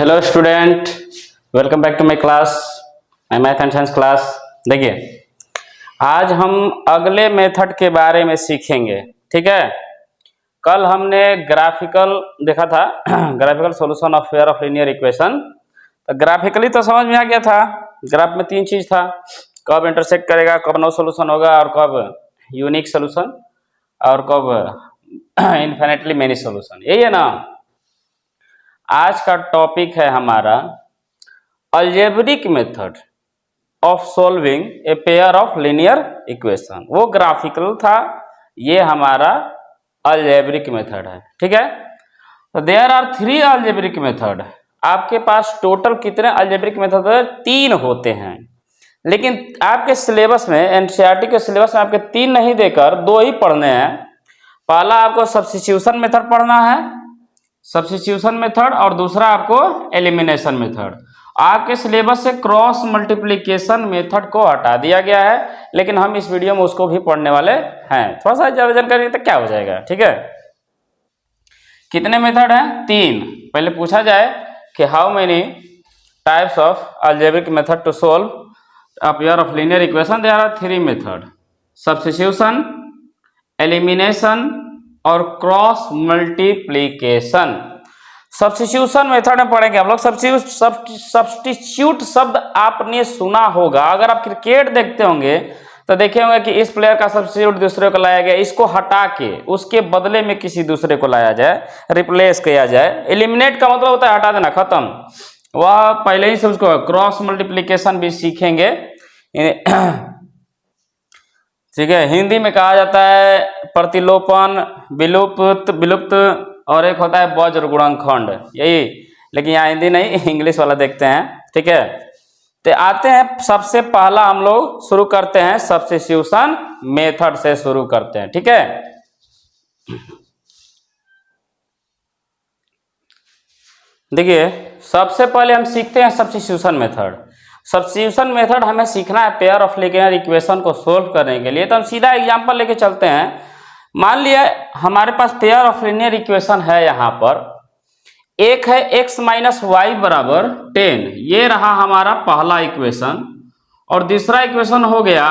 Hello student, welcome back to my class, my math and science class. देखिए, आज हम अगले मेथड के बारे में सीखेंगे। ठीक है, कल हमने ग्राफिकल देखा था graphical solution of pair of linear equation. तो ग्राफिकली तो समझ में आ गया था। ग्राफ में तीन चीज था, कब इंटरसेक्ट करेगा, कब नो सॉल्यूशन होगा, और कब यूनिक सॉल्यूशन, और कब इन्फिनिटली मेनी सॉल्यूशन। यही है ना। आज का टॉपिक है हमारा algebraic method of solving a pair of linear equation. वो ग्राफिकल था, ये हमारा अलजेब्रिक मेथड है। ठीक है, तो there are three algebraic method. आपके पास टोटल कितने अलजेब्रिक मेथड है? तीन होते हैं, लेकिन आपके सिलेबस में, एनसीईआरटी के सिलेबस में आपके तीन नहीं देकर दो ही पढ़ने हैं। पहला आपको सब्स्टिट्यूशन मेथड पढ़ना है, सब्स्टिट्यूशन मेथड, और दूसरा आपको एलिमिनेशन मेथड। आपके सिलेबस से क्रॉस मल्टीप्लिकेशन मेथड को हटा दिया गया है, लेकिन हम इस वीडियो में उसको भी पढ़ने वाले हैं। थोड़ा सा ज्यादा जानकारी तो क्या हो जाएगा। ठीक है, कितने मेथड हैं? तीन। पहले पूछा जाए कि how many types of algebraic method to solve a pair of linear equation. There are three method: substitution, elimination और क्रॉस मल्टीप्लिकेशन। सब्स्टिट्यूशन मेथड में पढ़ेंगे हम लोग। सब्स्टिट्यूट शब्द आपने सुना होगा, अगर आप क्रिकेट देखते होंगे तो देखे होंगे कि इस प्लेयर का सब्स्टिट्यूट दूसरे को लाया गया, इसको हटा के उसके बदले में किसी दूसरे को लाया जाए, रिप्लेस किया जाए। एलिमिनेट का मतलब होता है हटा देना, खत्म। वह पहले ही से उसको क्रॉस मल्टीप्लिकेशन भी सीखेंगे। ठीक है, हिंदी में कहा जाता है प्रतिलोपन, विलुप्त, और एक होता है वज्र गुणनखंड, यही। लेकिन यहाँ हिंदी नहीं, इंग्लिश वाला देखते हैं। ठीक है, तो आते हैं, सबसे पहला हम लोग शुरू करते हैं सब्स्टिट्यूशन मेथड से शुरू करते हैं। ठीक है, देखिए, सबसे पहले हम सीखते हैं सब्स्टिट्यूशन मेथड। सब्स्टिट्यूशन मेथड हमें सीखना है पेयर ऑफ लीनियर इक्वेशन को सोल्व करने के लिए। तो हम सीधा एग्जांपल लेके चलते हैं। मान लिया हमारे पास पेयर ऑफ लीनियर इक्वेशन है, यहाँ पर एक है x माइनस वाई बराबर 10, ये रहा हमारा पहला इक्वेशन। और दूसरा इक्वेशन हो गया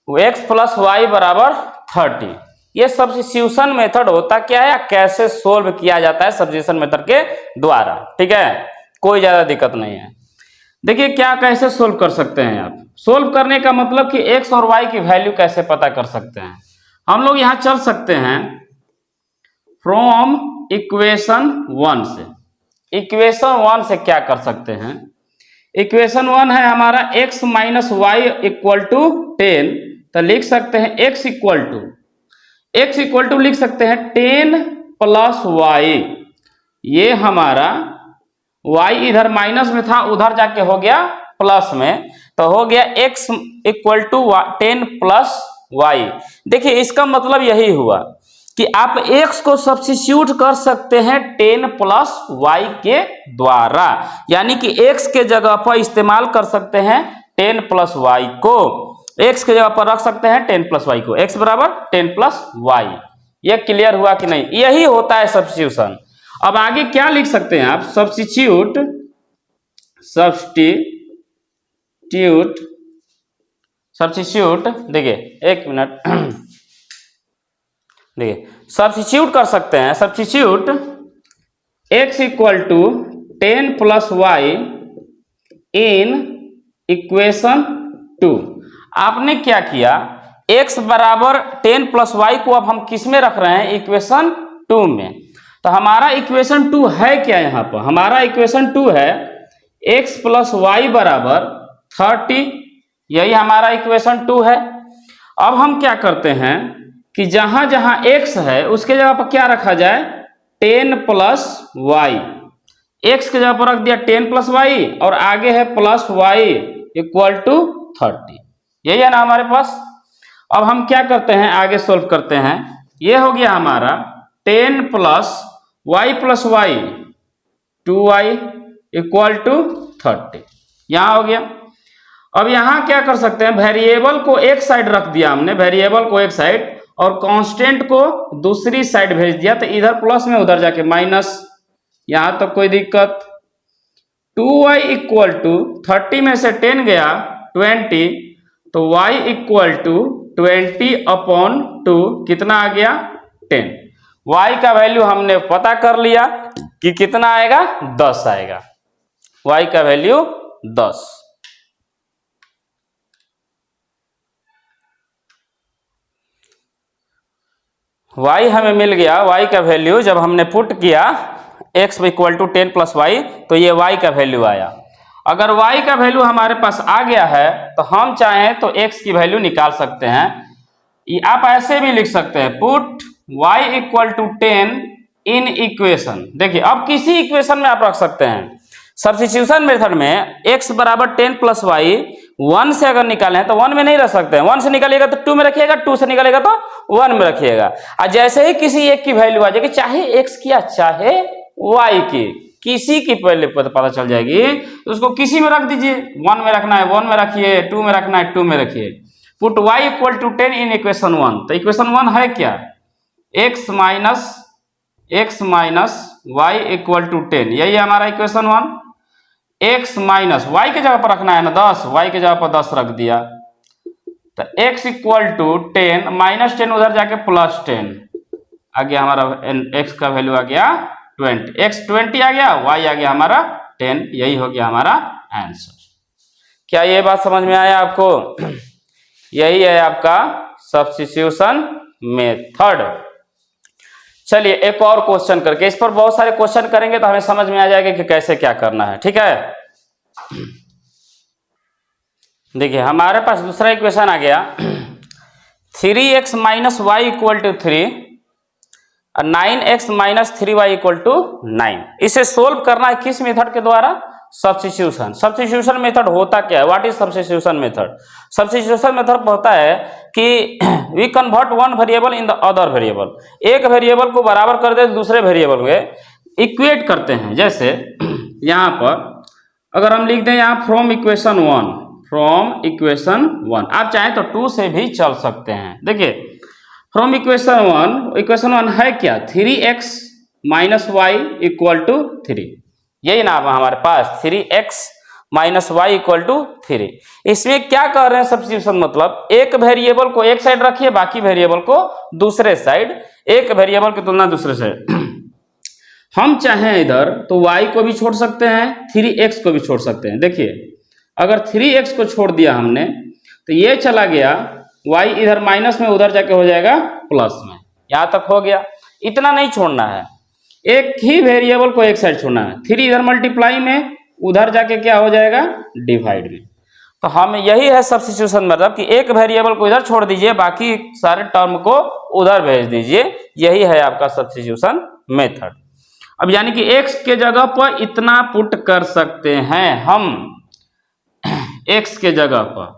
x प्लस वाई बराबर 30। ये सब्स्टिट्यूशन मेथड होता क्या है, कैसे सोल्व किया जाता है सब्स्टिट्यूशन मेथड के द्वारा। ठीक है, कोई ज्यादा दिक्कत नहीं है। देखिए, क्या कैसे सोल्व कर सकते हैं आप। सोल्व करने का मतलब कि x और y की वैल्यू कैसे पता कर सकते हैं। हम लोग यहां चल सकते हैं फ्रॉम इक्वेशन 1 से। इक्वेशन 1 से क्या कर सकते हैं? इक्वेशन 1 है हमारा x minus y equal to 10। तो लिख सकते हैं x इक्वल टू लिख सकते हैं 10 प्लस वाई। ये हमारा y इधर माइनस में था, उधर जाके हो गया प्लस में, तो हो गया x equal to 10 plus y. देखिए, इसका मतलब यही हुआ कि आप x को सब्स्टिट्यूट कर सकते हैं 10 प्लस वाई के द्वारा, यानी कि x के जगह पर इस्तेमाल कर सकते हैं 10 प्लस वाई को। x के जगह पर रख सकते हैं 10 प्लस वाई को, x बराबर 10 प्लस वाई। ये क्लियर हुआ कि नहीं? यही होता है सब्स्टिट्यूशन। अब आगे क्या लिख सकते हैं आप? सब्स्टिट्यूट देखिए, एक मिनट देखिए, सब्स्टिट्यूट कर सकते हैं। Substitute x equal to 10 plus y in equation 2। आपने क्या किया, x बराबर 10 प्लस वाई को अब हम किस में रख रहे हैं? इक्वेशन 2 में। तो हमारा इक्वेशन 2 है क्या? यहाँ पर हमारा इक्वेशन 2 है x प्लस वाई बराबर 30। यही हमारा इक्वेशन 2 है। अब हम क्या करते हैं कि जहां जहां x है उसके जगह पर क्या रखा जाए? 10 प्लस वाई। x के जगह पर रख दिया 10 प्लस वाई, और आगे है प्लस वाई इक्वल टू 30। यही है ना हमारे पास। अब हम क्या करते हैं, आगे सोल्व करते हैं। ये हो गया हमारा 10 plus Y 2y equal to 30। यहां हो गया। अब यहां क्या कर सकते हैं, वेरिएबल को एक साइड रख दिया हमने, वेरिएबल को एक साइड, और कांस्टेंट को दूसरी साइड भेज दिया। तो इधर प्लस में उधर जाके माइनस, यहां तक कोई दिक्कत। 2y इक्वल टू 30 में से 10 गया 20, तो y इक्वल टू 20/2 कितना आ गया 10। y का वैल्यू हमने पता कर लिया कि कितना आएगा 10 आएगा, y का वैल्यू 10। y हमें मिल गया, y का वैल्यू जब हमने पुट किया x equal to 10 plus y, तो ये y का वैल्यू आया। अगर y का वैल्यू हमारे पास आ गया है तो हम चाहें तो x की वैल्यू निकाल सकते हैं। आप ऐसे भी लिख सकते हैं, put y equal to 10 in equation. देखिए अब किसी इक्वेशन में आप रख सकते हैं। सब्स्टिट्यूशन मेथड में x बराबर 10 प्लस वाई 1 से अगर निकालें तो 1 में नहीं रख सकते हैं। 1 से निकालिएगा तो 2 में रखिएगा, 2 से निकालेगा तो 1 में रखिएगा। और जैसे ही किसी एक की वैल्यू आ जाएगी, चाहे x की या चाहे y की, किसी की पहले पता चल जाएगी, तो उसको किसी में रख दीजिए। 1 में रखना है 1 में रखिए, 2 में रखना है 2 में रखिए। Put y equal to 10 in equation 1। तो इक्वेशन 1 है क्या, x minus y equal to 10, यही है हमारा इक्वेशन 1। x माइनस y के जगह पर रखना है ना 10, y के जगह पर 10 रख दिया, तो x इक्वल टू 10 माइनस 10 उधर जाके प्लस 10 आ गया, हमारा x का वैल्यू आ गया 20, x 20 आ गया, y आ गया हमारा 10, यही हो गया हमारा आंसर। क्या ये बात समझ में आया आपको? यही है आपका सब्स्टिट्यूशन मेथड। चलिए एक और क्वेश्चन करके, इस पर बहुत सारे क्वेश्चन करेंगे तो हमें समझ में आ जाएगा कि कैसे क्या करना है, ठीक है। देखिए हमारे पास दूसरा इक्वेशन आ गया 3x minus y equal to 3 और 9x minus 3y equal to 9। इसे सोल्व करना है किस मेथड के द्वारा? सब्स्टिट्यूशन। सब्स्टिट्यूशन मेथड होता क्या है? What is substitution method? Substitution method होता है कि we convert one variable in the other variable. एक वेरिएबल को बराबर कर दे दूसरे वेरिएबल में इक्वेट करते हैं। जैसे यहाँ पर अगर हम लिख दें यहाँ फ्रॉम इक्वेशन 1, आप चाहें तो 2 से भी चल सकते हैं। देखिए फ्रॉम इक्वेशन 1 है क्या, 3x minus y equal to 3, यही ना हमारे पास 3x minus y equal to 3। इसमें क्या कर रहे हैं सब्स्टिट्यूशन, मतलब एक वेरिएबल को एक साइड रखिए, बाकी वेरिएबल को दूसरे साइड, एक वेरिएबल की तुलना दूसरे साइड। हम चाहें इधर तो y को भी छोड़ सकते हैं, 3x को भी छोड़ सकते हैं। देखिए अगर 3x को छोड़ दिया हमने तो ये चला गया, y इधर माइनस में उधर जाके हो जाएगा प्लस में, यहां तक हो गया। इतना नहीं छोड़ना है, एक ही वेरिएबल को एक साइड छोड़ना है। 3 इधर मल्टीप्लाई में, उधर जाके क्या हो जाएगा डिवाइड में। तो हम यही है सब्स्टिट्यूशन मतलब कि एक वेरिएबल को इधर छोड़ दीजिए, बाकी सारे टर्म को उधर भेज दीजिए, यही है आपका सब्स्टिट्यूशन मेथड। अब यानी कि x के जगह पर इतना पुट कर सकते हैं हम, x के जगह पर।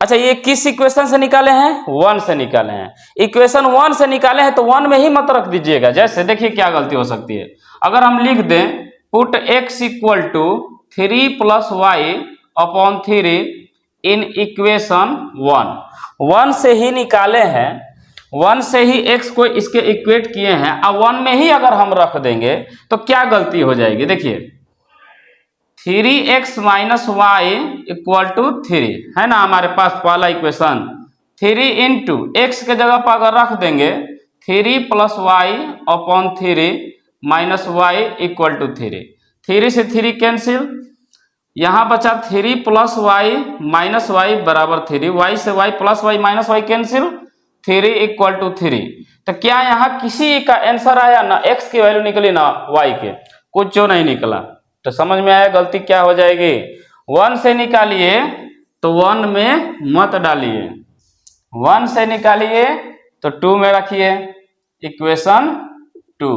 अच्छा ये किस इक्वेशन से निकाले हैं? 1 से निकाले हैं। इक्वेशन 1 से निकाले हैं तो 1 में ही मत रख दीजिएगा। जैसे देखिए क्या गलती हो सकती है, अगर हम लिख दें put x equal to 3 plus y upon 3 in equation 1 से ही निकाले हैं, 1 से ही x को इसके इक्वेट किए हैं, अब 1 में ही अगर हम रख देंगे तो क्या गलती हो जाएगी? देखिए 3x minus y equal to 3 है ना हमारे पास पहला इक्वेशन। 3 इंटू एक्स के जगह पर अगर रख देंगे 3 plus y upon 3 minus y equal to 3, 3 से 3 कैंसिल, यहाँ बचा 3 प्लस वाई माइनस वाई बराबर 3, वाई से y plus y minus y cancel, 3 equal to 3। तो क्या यहाँ किसी का आंसर आया? ना x की वैल्यू निकली ना y के, कुछ जो नहीं निकला। तो समझ में आया गलती क्या हो जाएगी? 1 से निकालिए तो 1 में मत डालिए, 1 से निकालिए तो 2 में रखिए, equation 2।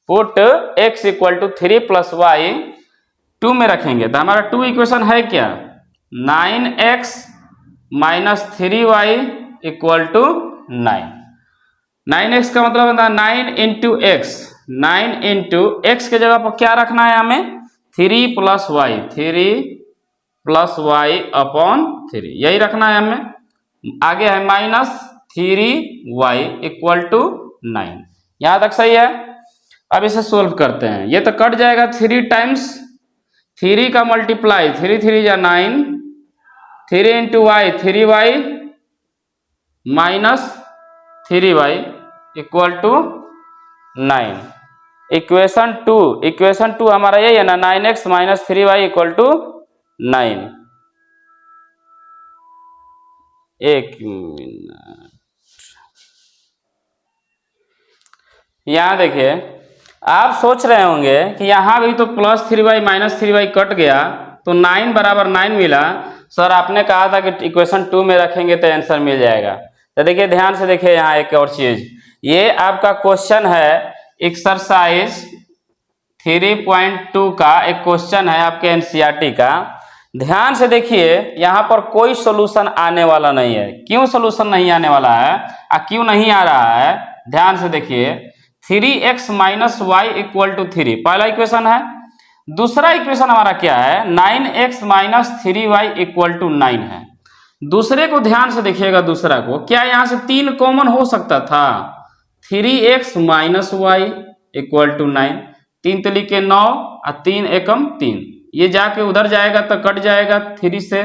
Put x equal to 3 plus y 2 में रखेंगे तो हमारा 2 इक्वेशन है क्या, 9x minus 3y equal to 9। 9x का मतलब होता है 9 इंटू एक्स, 9 इंटू एक्स के जगह पर क्या रखना है हमें? 3 plus y, 3 plus y upon 3, यही रखना है हमें। आगे है माइनस 3y इक्वल टू 9, यहां तक सही है। अब इसे सोल्व करते हैं। ये तो कट जाएगा 3 टाइम्स 3 का मल्टीप्लाई 3 3 या 9, 3 into y 3y minus 3y equal to 9। Equation two हमारा यही है ना, 9x minus 3y equal to 9। एक मिनट, यहाँ देखिए आप सोच रहे होंगे कि यहाँ भी तो plus 3y minus 3y cut गया तो 9 बराबर 9 मिला। सर आपने कहा था कि इक्वेशन 2 में रखेंगे तो आंसर मिल जाएगा। तो देखिए ध्यान से देखिए, यहाँ एक और चीज, ये आपका क्वेश्चन है एक्सरसाइज 3.2 का एक क्वेश्चन है आपके एनसीईआरटी का। ध्यान से देखिए, यहाँ पर कोई सॉल्यूशन आने वाला नहीं है। क्यों सॉल्यूशन नहीं आने वाला है, क्यों नहीं आ रहा है, ध्यान से देखिए। 3x minus y equal to 3 पहला इक्वेशन है। दूसरा इक्वेशन हमारा क्या है, 9x minus 3y equal to 9 है। दूसरे को ध्यान से देखिएगा, दूसरा को क्या यहाँ से 3 कॉमन हो सकता था, 3x minus y equal to 9, 3 तो लिखे 9 और 3 एकम 3, ये जाके उधर जाएगा तो कट जाएगा 3 से,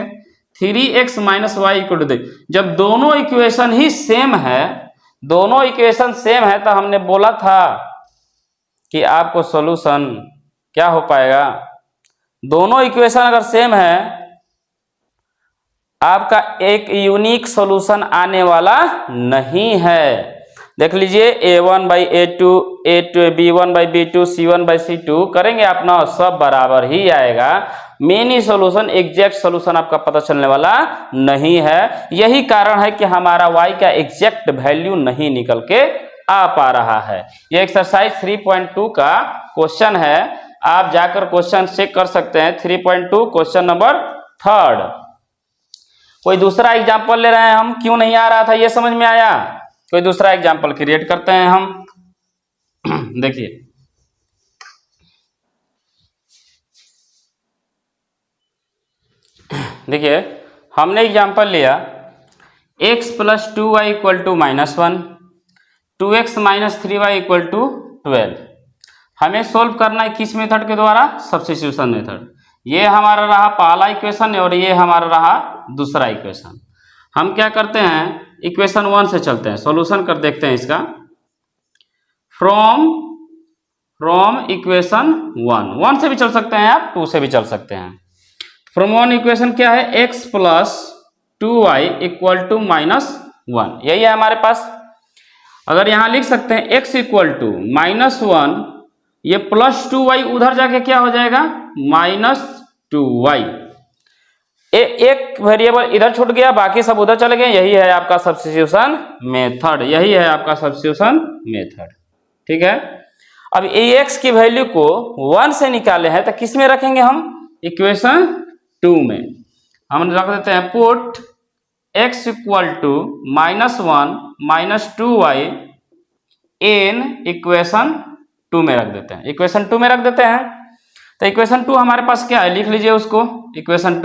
3x minus y equal to. जब दोनों इक्वेशन ही सेम है, दोनों इक्वेशन सेम है, तो हमने बोला था कि आपको सॉल्यूशन क्या हो पाएगा, दोनों इक्वेशन अगर सेम है आपका एक यूनिक सॉल्यूशन आने वाला नहीं है। देख लीजिए a1 by a2, b1 by b2, c1 by c2 करेंगे आप ना, सब बराबर ही आएगा। मेनी सॉल्यूशन एग्जैक्ट सॉल्यूशन आपका पता चलने वाला नहीं है। यही कारण है कि हमारा y का एग्जैक्ट वैल्यू नहीं निकल के आ पा रहा है। ये एक्सरसाइज 3.2 का क्वेश्चन है, आप जाकर क्वेश्चन चेक कर सकते हैं। 3.2 क्वेश्चन नंबर 3। कोई दूसरा एग्जाम्पल ले रहे हैं हम, क्यों नहीं आ रहा था ये समझ में आया। कोई दूसरा एग्जाम्पल क्रिएट करते हैं हम। देखिए हमने एग्जाम्पल लिया x plus 2y equal to -1, 2x minus 3y equal to 12। हमें सोल्व करना है किस मेथड के द्वारा, सब्स्टिट्यूशन मेथड। ये हमारा रहा पहला इक्वेशन और ये हमारा रहा दूसरा इक्वेशन। हम क्या करते हैं, इक्वेशन 1 से चलते हैं, सॉल्यूशन कर देखते हैं इसका। फ्रॉम इक्वेशन 1 से भी चल सकते हैं आप, 2 से भी चल सकते हैं। फ्रॉम 1 इक्वेशन क्या है, x plus 2y equal to -1, यही है हमारे पास। अगर यहां लिख सकते हैं x इक्वल टू -1, ये प्लस 2y उधर जाके क्या हो जाएगा, -2y। एक वेरिएबल इधर छूट गया, बाकी सब उधर चले गए। यही है आपका सब्स्टिट्यूशन मेथड, यही है आपका सब्स्टिट्यूशन मेथड। ठीक है, अब x की वैल्यू को 1 से निकाले हैं तो किस में रखेंगे हम, इक्वेशन 2 में। हम रख देते हैं put x equal to -1 minus 2y in equation 2 में रख देते हैं, इक्वेशन 2 में रख देते हैं। तो इक्वेशन 2 हमारे पास क्या है, लिख लीजिए उसको। Equation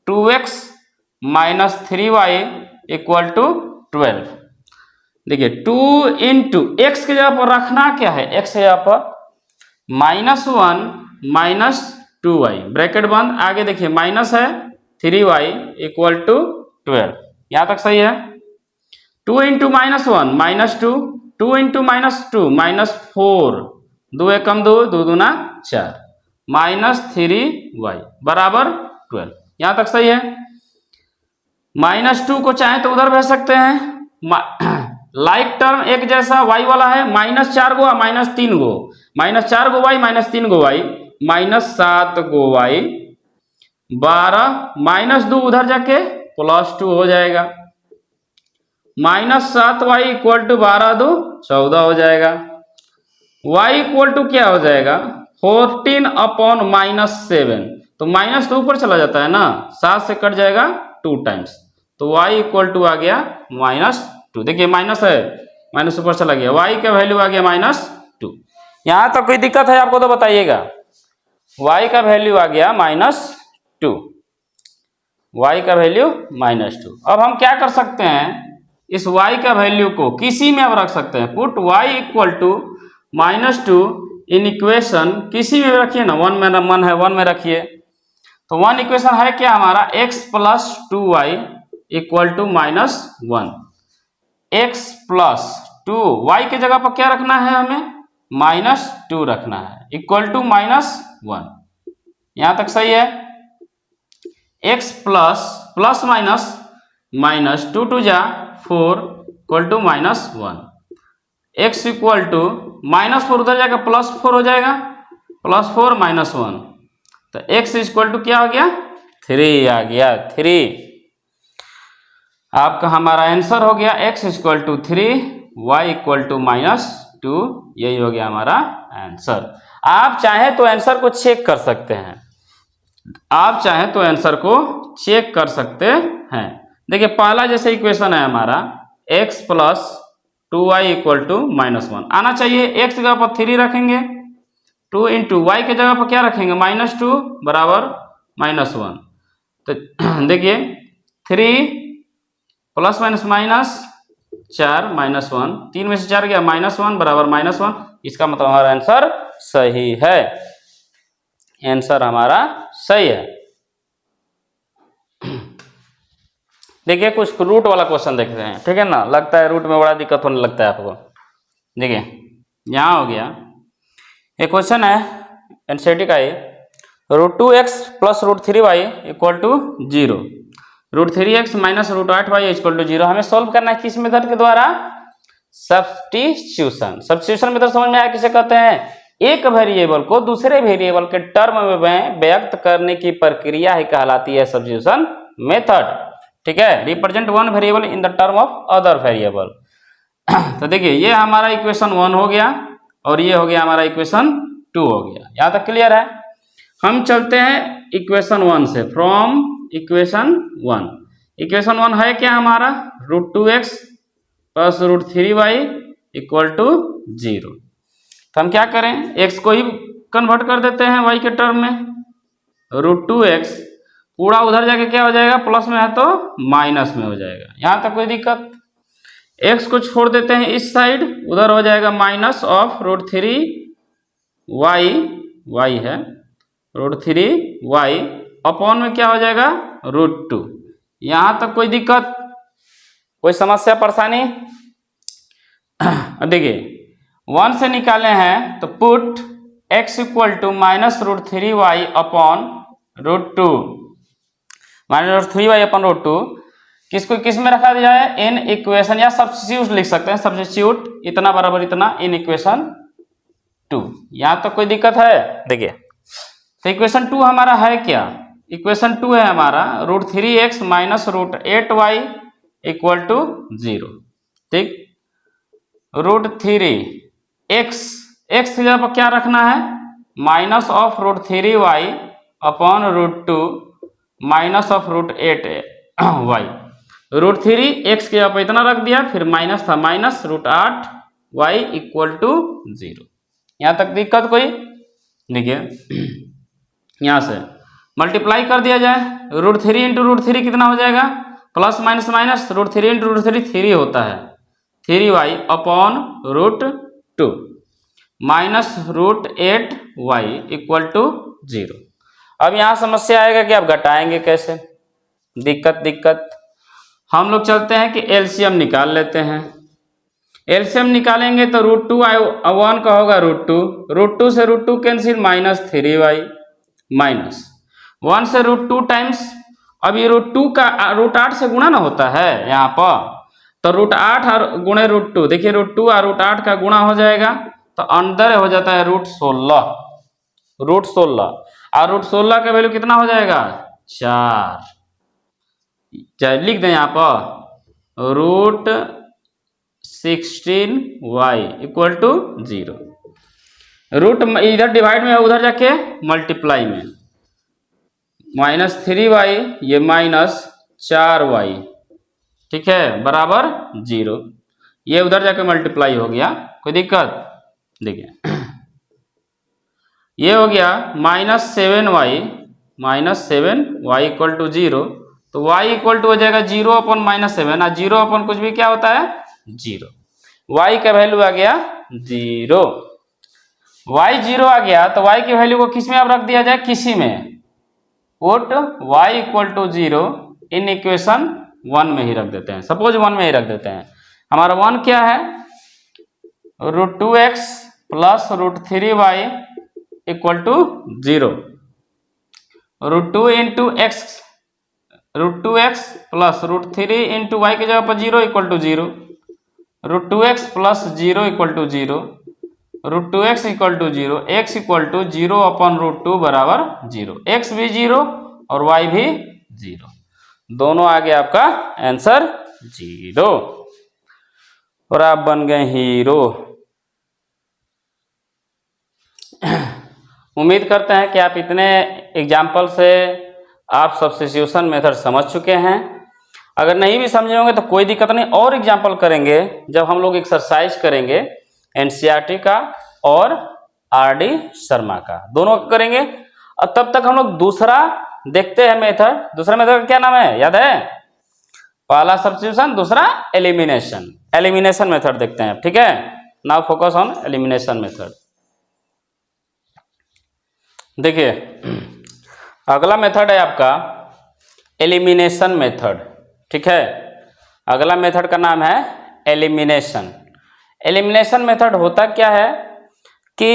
2x minus 3y equal to 12। देखिए 2 इंटू एक्स के जगह पर रखना क्या है, x के जगह पर -1 माइनस 2y ब्रैकेट बंद, आगे देखिए माइनस है 3y इक्वल टू 12। यहां तक सही है। 2 इंटू -1 -2, 2 इंटू -2 -4, 2 एकम 2, 2 दूना 4, -3y बराबर 12। यहां तक सही है। -2 को चाहे तो उधर भेज सकते हैं, लाइक टर्म एक जैसा y वाला है, -4 गो -3 गो, -4 गो y -3 गो y, -7 गो y, 12 -2 उधर जाके +2 हो जाएगा, -7y इक्वल टू 12 2 14 हो जाएगा। y इक्वल टू क्या हो जाएगा, 14 अपॉन -7, तो माइनस तो ऊपर चला जाता है ना, 7 से कट जाएगा 2 टाइम्स, तो y इक्वल टू आ गया -2। देखिए माइनस है, माइनस ऊपर चला गया, y का वैल्यू आ गया -2। यहां तक कोई दिक्कत है आपको तो बताइएगा। y का वैल्यू आ गया -2, y का वैल्यू -2। अब हम क्या कर सकते हैं, इस y का वैल्यू को किसी में अब रख सकते हैं, put y equal to -2 in equation किसी में रखिए ना, 1 में, 1 है 1 में रखिए। तो 1 इक्वेशन है क्या हमारा, x + 2y = -1। x + 2y की जगह पर क्या रखना है हमें, -2 रखना है, इक्वल टू -1। यहां तक सही है। x plus minus -2 × 4 = -1। x = -4 उधर जाएगा +4 हो जाएगा, +4 -1, तो x = क्या हो गया, 3 आ गया, 3। आपका हमारा आंसर हो गया x = 3, y = -2, यही हो गया हमारा आंसर। आप चाहें तो आंसर को चेक कर सकते हैं, आप चाहें तो आंसर को चेक कर सकते हैं। देखिए पहला जैसे इक्वेशन है हमारा x + 2y = -1 आना चाहिए। x की जगह पर 3 रखेंगे, 2 × y के जगह पर क्या रखेंगे, -2 बराबर -1। तो देखिए 3 +- -4 -1, 3 में से 4 गया, -1 बराबर -1। इसका मतलब हमारा आंसर सही है, आंसर हमारा सही है। देखिए कुछ रूट वाला क्वेश्चन देखते हैं, ठीक है ना, लगता है रूट में बड़ा दिक्कत होने लगता है आपको। देखिए यहाँ हो गया एक क्वेश्चन है एनसीईआरटी का, √2x + √3y = 0, √3x - √8y = 0। हमें सोल्व करना है किस मेथड के द्वारा, सब्स्टिट्यूशन। सब्स्टिट्यूशन मेथड समझ में आया किसे कहते हैं, एक वेरिएबल को दूसरे वेरिएबल के टर्म में व्यक्त करने की प्रक्रिया ही कहलाती है सब्स्टिट्यूशन मेथड, ठीक है। Represent one variable in the term of other variable. तो देखिए ये हमारा इक्वेशन 1 हो गया और ये हो गया हमारा इक्वेशन 2 हो गया, यहाँ तक क्लियर है। हम चलते हैं इक्वेशन 1 से, फ्रॉम इक्वेशन 1। इक्वेशन 1 है क्या हमारा, √2x + √3y = 0। तो हम क्या करें, x को ही कन्वर्ट कर देते हैं y के टर्म में। √2x पूरा उधर जाके क्या हो जाएगा, प्लस में है तो माइनस में हो जाएगा, यहाँ तक कोई दिक्कत। x को छोड़ देते हैं इस साइड, उधर हो जाएगा -√3y, y है √3y अपॉन में क्या हो जाएगा, √2। यहाँ तक कोई दिक्कत, कोई समस्या परेशानी। देखिए 1 से निकाले हैं तो put x = -√3y upon √2, -√3y upon √2 किसको किस में रखा जाए, इन इक्वेशन, या सब्स्टिट्यूट लिख सकते हैं, सब्स्टिट्यूट इतना बराबर इतना इन इक्वेशन 2। यहाँ तो कोई दिक्कत है। देखिए तो इक्वेशन 2 हमारा है क्या, इक्वेशन 2 है हमारा √3x - √8y = 0, ठीक। √3x x की जगह पर क्या रखना है, -√3y अपॉन √2 -√8y। √3x के जगह पर इतना रख दिया, फिर माइनस था, -√8y = 0। यहाँ तक दिक्कत कोई। देखिए यहाँ से मल्टीप्लाई कर दिया जाए, √3 × √3 कितना हो जाएगा, प्लस माइनस माइनस, √3 × √3 3 होता है, 3y अपॉन √2 -√8y = 0। अब यहाँ समस्या आएगा कि आप घटाएंगे कैसे, दिक्कत। हम लोग चलते हैं कि एलसीएम निकाल लेते हैं। एलसीएम निकालेंगे तो √2 1 का होगा √2 से √2 कैंसिल, -3y -1 से √2 टाइम्स, अब ये √2 का √8 से गुणा ना होता है यहाँ पर, तो √8 और गुणे √2, देखिए √2 और √8 का गुणा हो जाएगा तो अंदर हो जाता है √16 और √16 का वैल्यू कितना हो जाएगा, 4। चाहे लिख दें यहाँ पर √16y = 0। रूट इधर डिवाइड में उधर जाके मल्टीप्लाई में, -3y ये -4y, ठीक है, बराबर 0। ये उधर जाके मल्टीप्लाई हो गया, कोई दिक्कत। देखिए ये हो गया -7y = 0, तो y = हो जाएगा 0 अपॉन -7, और 0 अपॉन कुछ भी क्या होता है, 0। y का वैल्यू आ गया 0। y 0 आ गया तो y की वैल्यू को किस में अब रख दिया जाए, किसी में, put y equal to 0 in equation 1 में ही रख देते हैं, सपोज 1 में ही रख देते हैं। हमारा 1 क्या है, √2x plus √3y equal to 0, √2 into x, √2x plus √3 into y की जगह पर 0 equal to 0, √2x plus 0 equal to 0, √2x equal to 0, x equal to 0 upon √2 बराबर 0, x भी 0 और y भी 0, दोनों आ गया आपका आंसर 0 और आप बन गए हीरो। उम्मीद करते हैं कि आप इतने एग्जाम्पल से आप सब्स्टिट्यूशन मेथड समझ चुके हैं। अगर नहीं भी समझे होंगे तो कोई दिक्कत नहीं, और एग्जाम्पल करेंगे जब हम लोग एक्सरसाइज करेंगे एनसीईआरटी का और आरडी शर्मा का, दोनों करेंगे। और तब तक हम लोग दूसरा देखते हैं मेथड। दूसरा मेथड का क्या नाम है, याद है? पहला सब्स्टिट्यूशन, दूसरा एलिमिनेशन। एलिमिनेशन मेथड देखते हैं, ठीक है। Now focus on elimination method. देखिए अगला मेथड है आपका एलिमिनेशन मेथड, ठीक है। अगला मेथड का नाम है एलिमिनेशन। एलिमिनेशन मेथड होता क्या है कि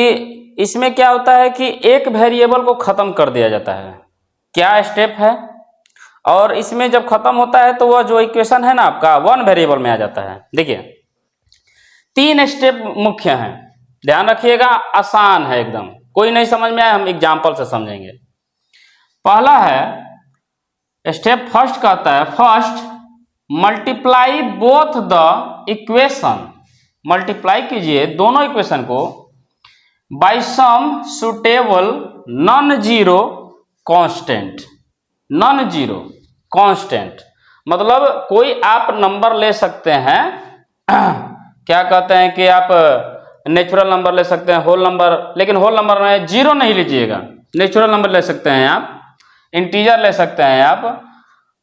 इसमें क्या होता है कि एक वेरिएबल को खत्म कर दिया जाता है। क्या स्टेप है, और इसमें जब खत्म होता है तो वह जो इक्वेशन है ना आपका 1 वेरिएबल में आ जाता है। देखिए 3 स्टेप मुख्य हैं, ध्यान रखिएगा, आसान है एकदम। कोई नहीं समझ में आया हम एग्जाम्पल से समझेंगे। पहला है स्टेप फर्स्ट, कहता है first multiply both the equation, multiply कीजिए दोनों इक्वेशन को by some suitable non zero constant. Non zero constant मतलब कोई आप नंबर ले सकते हैं क्या कहते हैं कि आप नेचुरल नंबर ले सकते हैं, होल नंबर, लेकिन होल नंबर में जीरो नहीं लीजिएगा। नेचुरल नंबर ले सकते हैं आप, इंटीजर ले सकते हैं आप,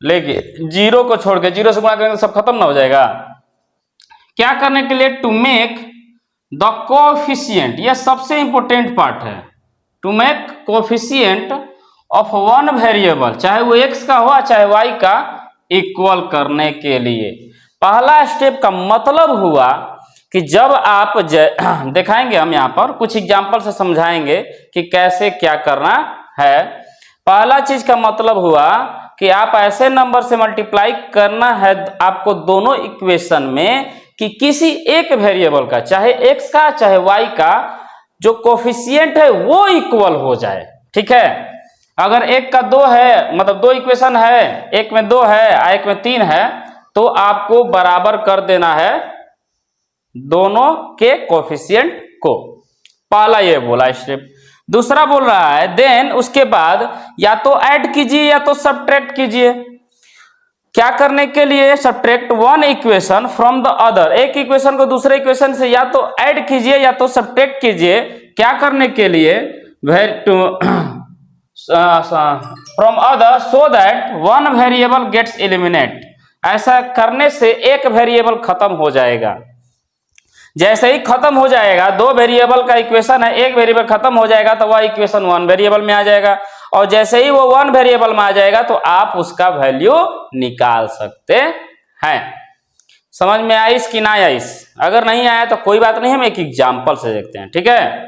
लेकिन जीरो को छोड़ के, जीरो से गुणा करेंगे सब खत्म ना हो जाएगा। क्या करने के लिए, टू मेक द कोएफिशिएंट, यह सबसे इंपॉर्टेंट पार्ट है, to make coefficient of one variable, चाहे वो x का हो चाहे y का, इक्वल करने के लिए। पहला स्टेप का मतलब हुआ कि जब आप दिखाएंगे, हम यहाँ पर कुछ एग्जाम्पल से समझाएंगे कि कैसे क्या करना है। पहला चीज का मतलब हुआ कि आप ऐसे नंबर से मल्टीप्लाई करना है आपको दोनों इक्वेशन में कि किसी एक वेरिएबल का, चाहे x का चाहे y का, जो कोफिशिएंट है वो इक्वल हो जाए, ठीक है। अगर एक का 2 है, मतलब 2 इक्वेशन है, एक में 2 है एक में 3 है, तो आपको बराबर कर देना है दोनों के कोफिशिएंट को। पहला ये बोला स्टेप। दूसरा बोल रहा है देन उसके बाद या तो ऐड कीजिए या तो सब्ट्रैक्ट कीजिए। क्या करने के लिए, subtract one equation from the other, एक इक्वेशन को दूसरे इक्वेशन से या तो ऐड कीजिए या तो सब्ट्रैक्ट कीजिए। क्या करने के लिए, from other so that one variable gets eliminate, ऐसा करने से एक वेरिएबल खत्म हो जाएगा। जैसे ही खत्म हो जाएगा, 2 वेरिएबल का इक्वेशन है, एक वेरिएबल खत्म हो जाएगा तो वह इक्वेशन 1 वेरिएबल में आ जाएगा, और जैसे ही वो 1 वेरिएबल में आ जाएगा तो आप उसका वैल्यू निकाल सकते हैं। समझ में आइस कि ना आइस? अगर नहीं आया तो कोई बात नहीं, हम एक एग्जाम्पल से देखते हैं, ठीक है।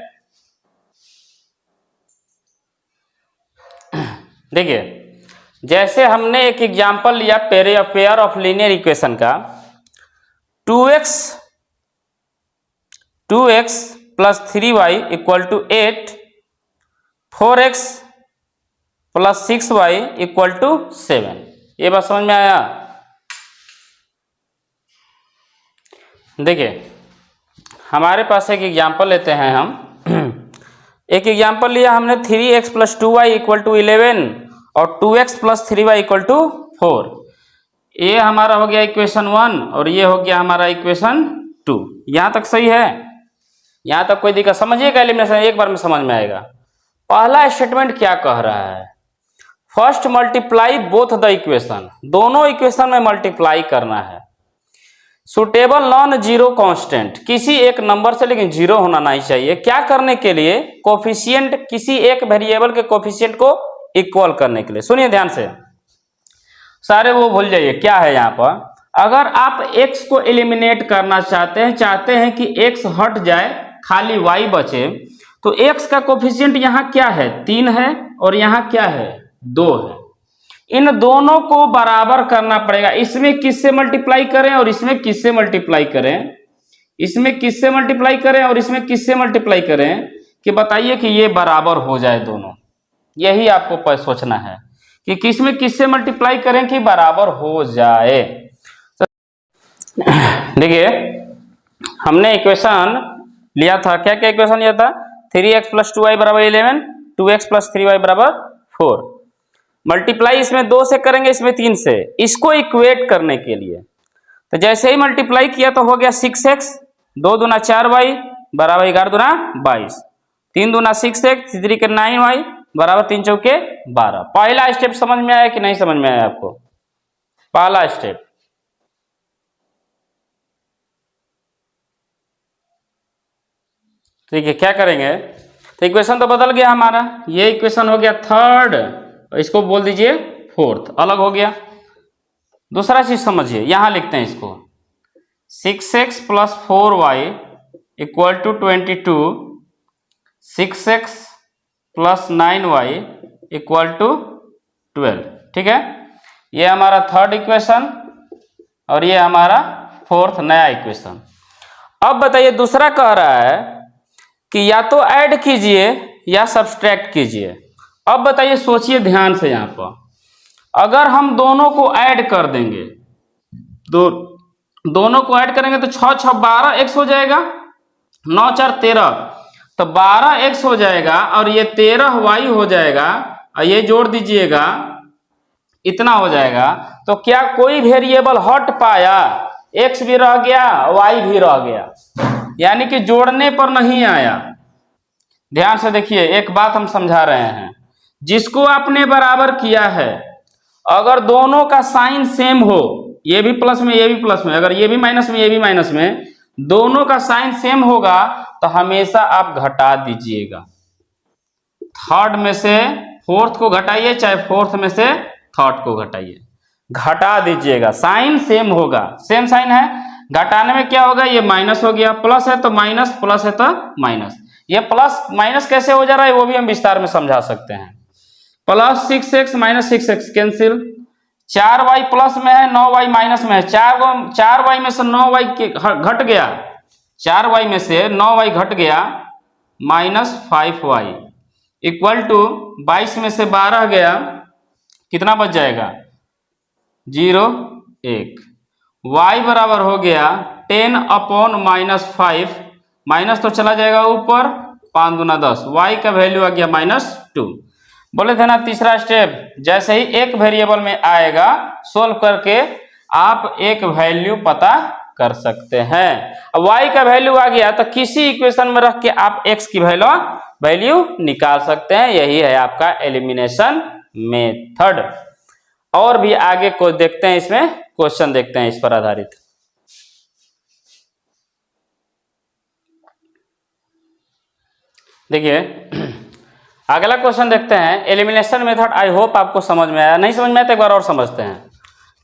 देखिए जैसे हमने एक एग्जाम्पल लिया पेयर ऑफ लीनियर इक्वेशन का, 2x plus 3y equal to 8, 4x plus 6y equal to 7। ये बात समझ में आया? देखिए हमारे पास एक एग्जाम्पल लेते हैं हम। एक एग्जाम्पल लिया हमने 3x plus 2y equal to 11 और 2x plus 3y equal to 4। ये हमारा हो गया इक्वेशन 1 और ये हो गया हमारा इक्वेशन 2। यहां तक सही है? यहां तक कोई दिक्कत? समझिएगा, एलिमिनेशन एक बार में समझ में आएगा। पहला स्टेटमेंट क्या कह रहा है, first multiply both the equation, दोनों इक्वेशन में मल्टीप्लाई करना है। सुटेबल नॉन जीरो कांस्टेंट, किसी एक नंबर से लेकिन जीरो होना नहीं चाहिए। क्या करने के लिए? कोफिशिएंट, किसी एक वेरिएबल के कोफिशिएंट को इक्वल करने के लिए। सुनिए ध्यान से, सारे वो भूल जाइए क्या है यहाँ पर। अगर आप x को एलिमिनेट करना चाहते हैं कि x हट जाए, खाली y बचे, तो x का कोफिशिएंट यहाँ क्या है? 3 है, और यहाँ क्या है? 2 है। इन दोनों को बराबर करना पड़ेगा। इसमें किससे मल्टीप्लाई करें और इसमें किससे मल्टीप्लाई करें? इसमें किससे मल्टीप्लाई करें और इसमें किससे मल्टीप्लाई करें कि बताइए कि ये बराबर हो जाए दोनों। यही आपको सोचना है कि किसमें किससे मल्टीप्लाई करें कि बराबर हो जाए। देखिए, हमने इक्वेशन लिया था, क्या क्या इक्वेशन लिया था? 3x + 2y = 11, 2x + 3y = 4। Multiply इसमें 2 से करेंगे, इसमें 3 से, इसको इक्वेट करने के लिए। तो जैसे ही मल्टीप्लाई किया तो हो गया 6x, 2 दूना 4y = 11 दूना 22, 3 दूना 6x, 3 के 9y = 3 चौके 12। पहला स्टेप समझ में आया कि नहीं समझ में आया आपको? पहला स्टेप। ठीक है, क्या करेंगे? तो इक्वेशन तो बदल गया हमारा, ये इक्वेशन हो गया थर्ड, इसको बोल दीजिए फोर्थ, अलग हो गया। दूसरा चीज समझिए, यहां लिखते हैं इसको, 6x + 4y = 22, 6x + 9y = 12। ठीक है, ये हमारा थर्ड इक्वेशन और ये हमारा फोर्थ नया इक्वेशन। अब बताइए, दूसरा कह रहा है कि या तो ऐड कीजिए या सब्सट्रैक्ट कीजिए। अब बताइए, सोचिए ध्यान से, यहां पर अगर हम दोनों को ऐड कर देंगे, दोनों को ऐड करेंगे तो 6 × 6 = 12x हो जाएगा, 9 × 4 = 13, तो 12x हो जाएगा और ये 13y हो जाएगा, और ये जोड़ दीजिएगा, इतना हो जाएगा। तो क्या कोई वेरिएबल हट पाया? x भी रह गया, y भी रह गया, यानी कि जोड़ने पर नहीं आया। ध्यान से देखिए, एक बात हम समझा रहे हैं, जिसको आपने बराबर किया है, अगर दोनों का साइन सेम हो, ये भी प्लस में ये भी प्लस में, अगर ये भी माइनस में ये भी माइनस में, दोनों का साइन सेम होगा तो हमेशा आप घटा दीजिएगा। थर्ड में से फोर्थ को घटाइए, चाहे फोर्थ में से थर्ड को घटाइए, घटा दीजिएगा, साइन सेम होगा, सेम साइन है। घटाने में क्या होगा? ये माइनस हो गया, प्लस है तो माइनस, प्लस है तो माइनस। ये प्लस माइनस कैसे हो जा रहा है वो भी हम विस्तार में समझा सकते हैं। Plus 6x - 6x cancel, 4y plus में है, 9y माइनस में है, 4y में से 9y घट गया, 4y में से 9y घट गया, -5y = 22 में से 12 गया, कितना बच जाएगा? 0, 1। y बराबर हो गया 10/-5, माइनस तो चला जाएगा ऊपर, 5 दूना 10, y का वैल्यू आ गया -2। बोले थे ना, तीसरा स्टेप, जैसे ही एक वेरिएबल में आएगा, सोल्व करके आप एक वैल्यू पता कर सकते हैं। अब y का वैल्यू आ गया तो किसी इक्वेशन में रख के आप x की वैल्यू निकाल सकते हैं। यही है आपका एलिमिनेशन मेथड। और भी आगे को देखते हैं, इसमें क्वेश्चन देखते हैं इस पर आधारित। देखिए, अगला क्वेश्चन देखते हैं, एलिमिनेशन मेथड। आई होप आपको समझ में आया, नहीं समझ में आया तो एक बार और समझते हैं।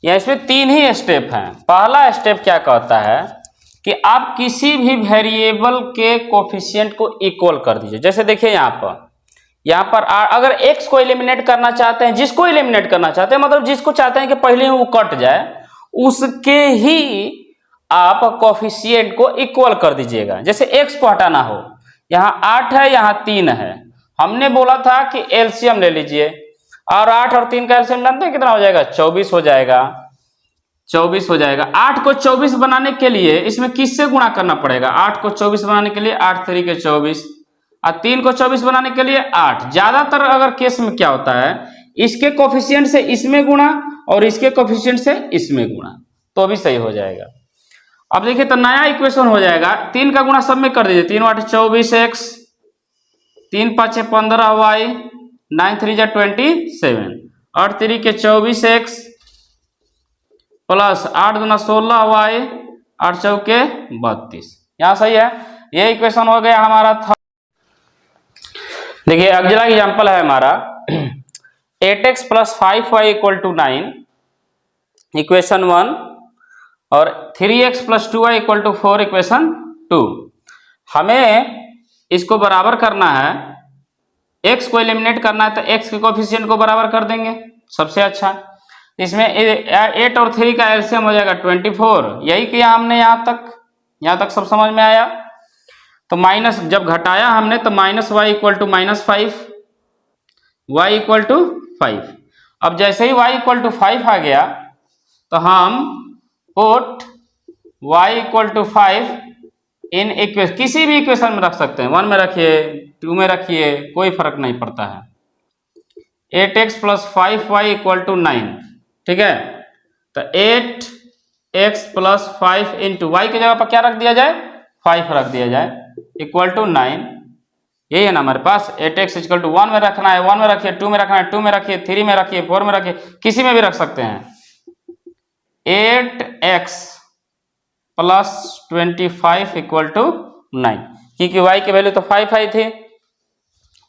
या इसमें 3 ही स्टेप हैं। पहला स्टेप क्या कहता है कि आप किसी भी वेरिएबल के कोफिशिएंट को इक्वल कर दीजिए। जैसे देखिए यहाँ पर अगर x को एलिमिनेट करना चाहते हैं, जिसको एलिमिनेट करना चाहते हैं, मतलब जिसको चाहते हैं कि पहले ही वो कट जाए, उसके ही आप कोफिशिएंट को इक्वल कर दीजिएगा। जैसे x को हटाना हो, यहाँ 8 है, यहाँ 3 है, हमने बोला था कि एलसीएम ले लीजिए, और 8 और 3 का एलसीएम जानते हैं कितना हो जाएगा? 24 हो जाएगा, 24 हो जाएगा। 8 को 24 बनाने के लिए इसमें किससे गुणा करना पड़ेगा? 8 को 24 बनाने के लिए 8 3 के 24, और 3 को 24 बनाने के लिए 8। ज्यादातर अगर केस में क्या होता है, इसके कोफिशिएंट से इसमें गुणा और इसके कोफिशिएंट से इसमें गुणा, तो भी सही हो जाएगा। अब देखिए, तो नया इक्वेशन हो जाएगा, 3 का गुणा सब में कर दीजिए, 3 × 8 = 24x, 3 × 5 = 15y, 9 × 3 = 27, 8 3 के 24x प्लस 8 दूना 16y 8 चौके 32, यहाँ सही है। ये इक्वेशन हो गया हमारा था। देखिए अगला एग्जांपल है हमारा 8x + 5y = 9, इक्वेशन 1, और 3x + 2y = 4, इक्वेशन 2। हमें इसको बराबर करना है, x को एलिमिनेट करना है, तो x के कोफिशिएंट को बराबर कर देंगे सबसे अच्छा। इसमें 8 और 3 का एलसीएम हो जाएगा 24, यही किया हमने यहाँ तक सब समझ में आया। तो माइनस जब घटाया हमने तो -y = -5, y = 5। अब जैसे ही y = 5 आ गया तो हम पुट y = 5 इन इक्वेशन, किसी भी इक्वेशन में रख सकते हैं, 1 में रखिए, 2 में रखिए, कोई फर्क नहीं पड़ता है। 8x + 5y = 9, ठीक है। तो 8x + 5 इंटू y की जगह पर क्या रख दिया जाए, 5 रख दिया जाए, = 9। यही है ना हमारे पास। 8x = 1 में रखना है, 1 में रखिए, 2 में रखना है, 2 में रखिए, 3 में रखिए, 4 में रखिए, किसी में भी रख सकते हैं। 8x + 25 = 9, क्योंकि y की वैल्यू तो 5 आई थी,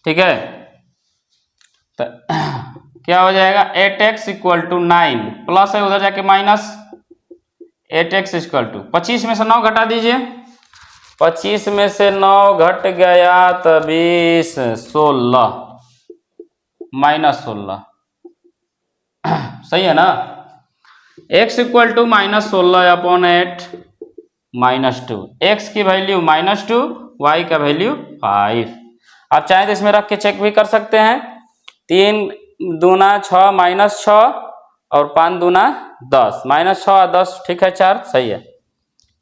ठीक है। तो क्या हो जाएगा, 8x = 9, प्लस है उधर जाके माइनस, 8x = 25 में से 9 घटा दीजिए, 25 में से 9 घट गया तो 20, 16 -16, सही है ना। x = -16/8 -2, x की वैल्यू -2, y का वैल्यू 5। आप चाहे तो इसमें रख के चेक भी कर सकते हैं। 3 दूना 6 -6 और 5 दूना 10, -6 और 10, ठीक है, 4, सही है।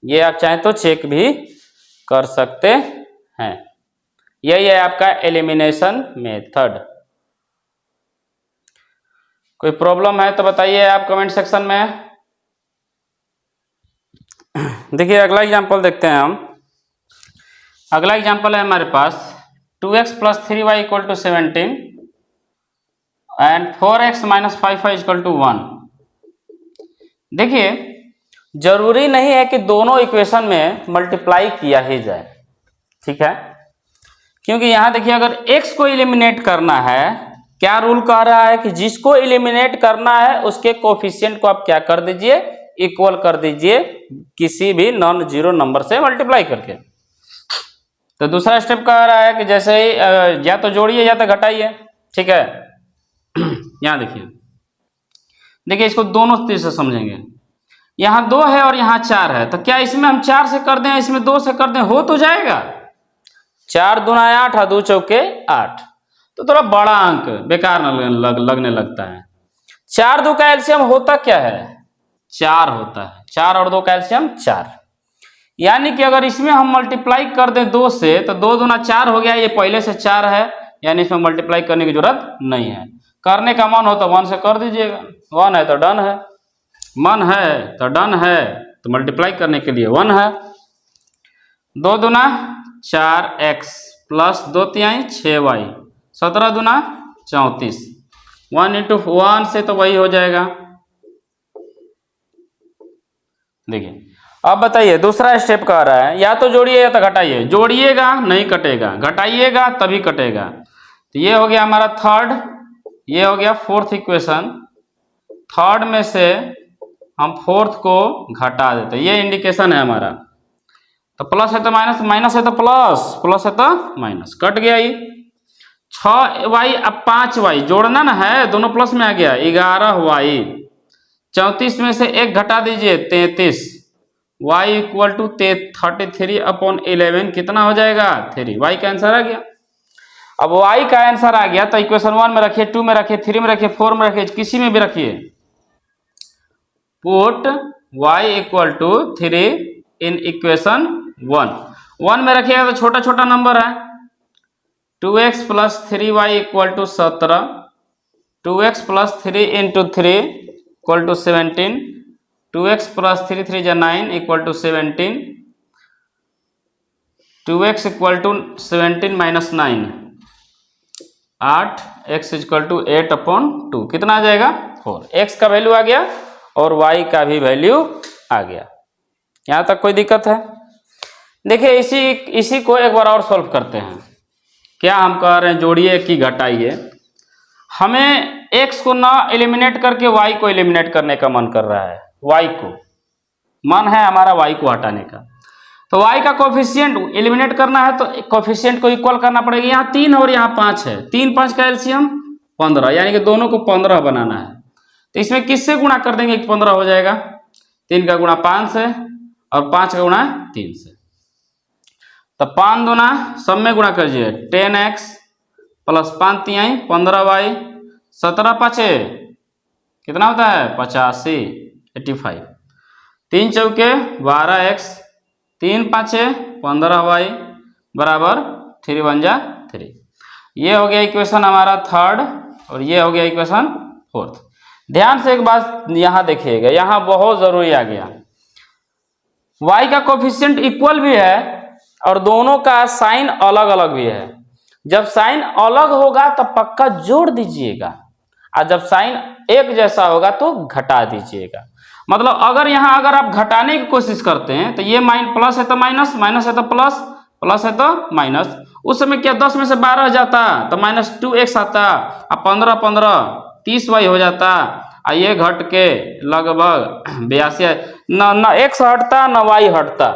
ये आप चाहें तो चेक भी कर सकते हैं। यही है आपका एलिमिनेशन मेथड। कोई प्रॉब्लम है तो बताइए आप कमेंट सेक्शन में। देखिए अगला एग्जांपल देखते हैं हम। अगला एग्जांपल है हमारे पास 2x + 3y = 17 and 4x - 5y = 1। देखिए जरूरी नहीं है कि दोनों इक्वेशन में मल्टीप्लाई किया ही जाए, ठीक है, क्योंकि यहां देखिए अगर x को एलिमिनेट करना है, क्या रूल कह रहा है कि जिसको एलिमिनेट करना है उसके कोफिशिएंट को आप क्या कर दीजिए, इक्वल कर दीजिए, किसी भी नॉन जीरो नंबर से मल्टीप्लाई करके। तो दूसरा स्टेप कह रहा है कि जैसे ही या तो जोड़िए या तो घटाइए, ठीक है। यहां देखिए इसको दोनों तरह से समझेंगे। यहाँ 2 है और यहाँ 4 है, तो क्या इसमें हम 4 से कर दें, इसमें 2 से कर दें, हो तो जाएगा। 4 दूना 8 और 2 चौके 8, तो थोड़ा बड़ा अंक बेकार लगने लगता है। 4 2 का एलसीएम होता क्या है, 4 होता है। 4 और 2 का एलसीएम 4, यानी कि अगर इसमें हम मल्टीप्लाई कर दें 2 से, तो 2 दूना 4 हो गया, ये पहले से 4 है, यानी इसमें मल्टीप्लाई करने की जरूरत नहीं है। करने का मन हो तो 1 से कर दीजिएगा, 1 है तो डन है, मन है तो डन है, तो मल्टीप्लाई करने के लिए 1 है। 2 दूना 4x + 2 तिहाई 6y, 17 दूना 34, 1 × 1 से तो वही हो जाएगा। देखिए अब बताइए दूसरा स्टेप कह रहा है या तो जोड़िए या तो घटाइए। जोड़िएगा नहीं कटेगा, घटाइएगा तभी कटेगा। तो ये हो गया हमारा थर्ड, ये हो गया फोर्थ इक्वेशन। थर्ड में से हम फोर्थ को घटा देते, ये इंडिकेशन है हमारा। तो प्लस है तो माइनस, माइनस है तो प्लस, प्लस है तो माइनस, कट गया ये। 6y अब 5y जोड़ना ना है, दोनों प्लस में आ गया, 11y। 34 में से 1 घटा दीजिए 33, y = 33/11 कितना हो जाएगा 3, y का आंसर आ गया। अब y का आंसर आ गया तो इक्वेशन 1 में रखिए, 2 में रखिए, 3 में रखिए, 4 में रखिए, किसी में भी रखिए। पुट y = 3 इन इक्वेशन 1 में रखिएगा तो छोटा छोटा नंबर है। 2x + 3y = 17, 2x + 3 × 3 = 17, 2x + 3 3 = 9 = 17, 2x = 17 - 9 8, x = 8/2 कितना आ जाएगा 4। x का वैल्यू आ गया और y का भी वैल्यू आ गया। यहाँ तक कोई दिक्कत है? देखिए इसी को एक बार और सॉल्व करते हैं। क्या हम कह रहे हैं, जोड़िए कि घटाइए। हमें x को ना एलिमिनेट करके y को एलिमिनेट करने का मन कर रहा है, y को मन है हमारा y को हटाने का। तो y का कोफिशिएंट एलिमिनेट करना है तो कोफिशिएंट को इक्वल करना पड़ेगा। यहाँ 3 और यहाँ 5 है, 3 5 का एलसीएम 15, यानी कि दोनों को 15 बनाना है। तो इसमें किससे गुणा कर देंगे कि 15 हो जाएगा? 3 का गुणा 5 से और 5 का गुणा 3 से। तो 5 दूना सब में गुणा करिए, 10x प्लस 5 तिहाई 15y, 17 पाँचे कितना होता है? 85, 85। 3 चौके 12x, 3 पाँचे 15y बराबर 3 1 जा 3। ये हो गया इक्वेशन हमारा थर्ड और ये हो गया इक्वेशन फोर्थ। ध्यान से एक बात यहाँ देखिएगा, यहाँ बहुत जरूरी आ गया। y का कोफिशिएंट इक्वल भी है और दोनों का साइन अलग अलग भी है। जब साइन अलग होगा तो पक्का जोड़ दीजिएगा और जब साइन एक जैसा होगा तो घटा दीजिएगा। मतलब अगर आप घटाने की कोशिश करते हैं तो ये प्लस है तो माइनस, माइनस है तो प्लस, प्लस है तो माइनस। उस समय क्या 10 में से 12 जाता तो -2x आता और 15 15 30y हो जाता और ये घट के लगभग 82, न x हटता न y हटता,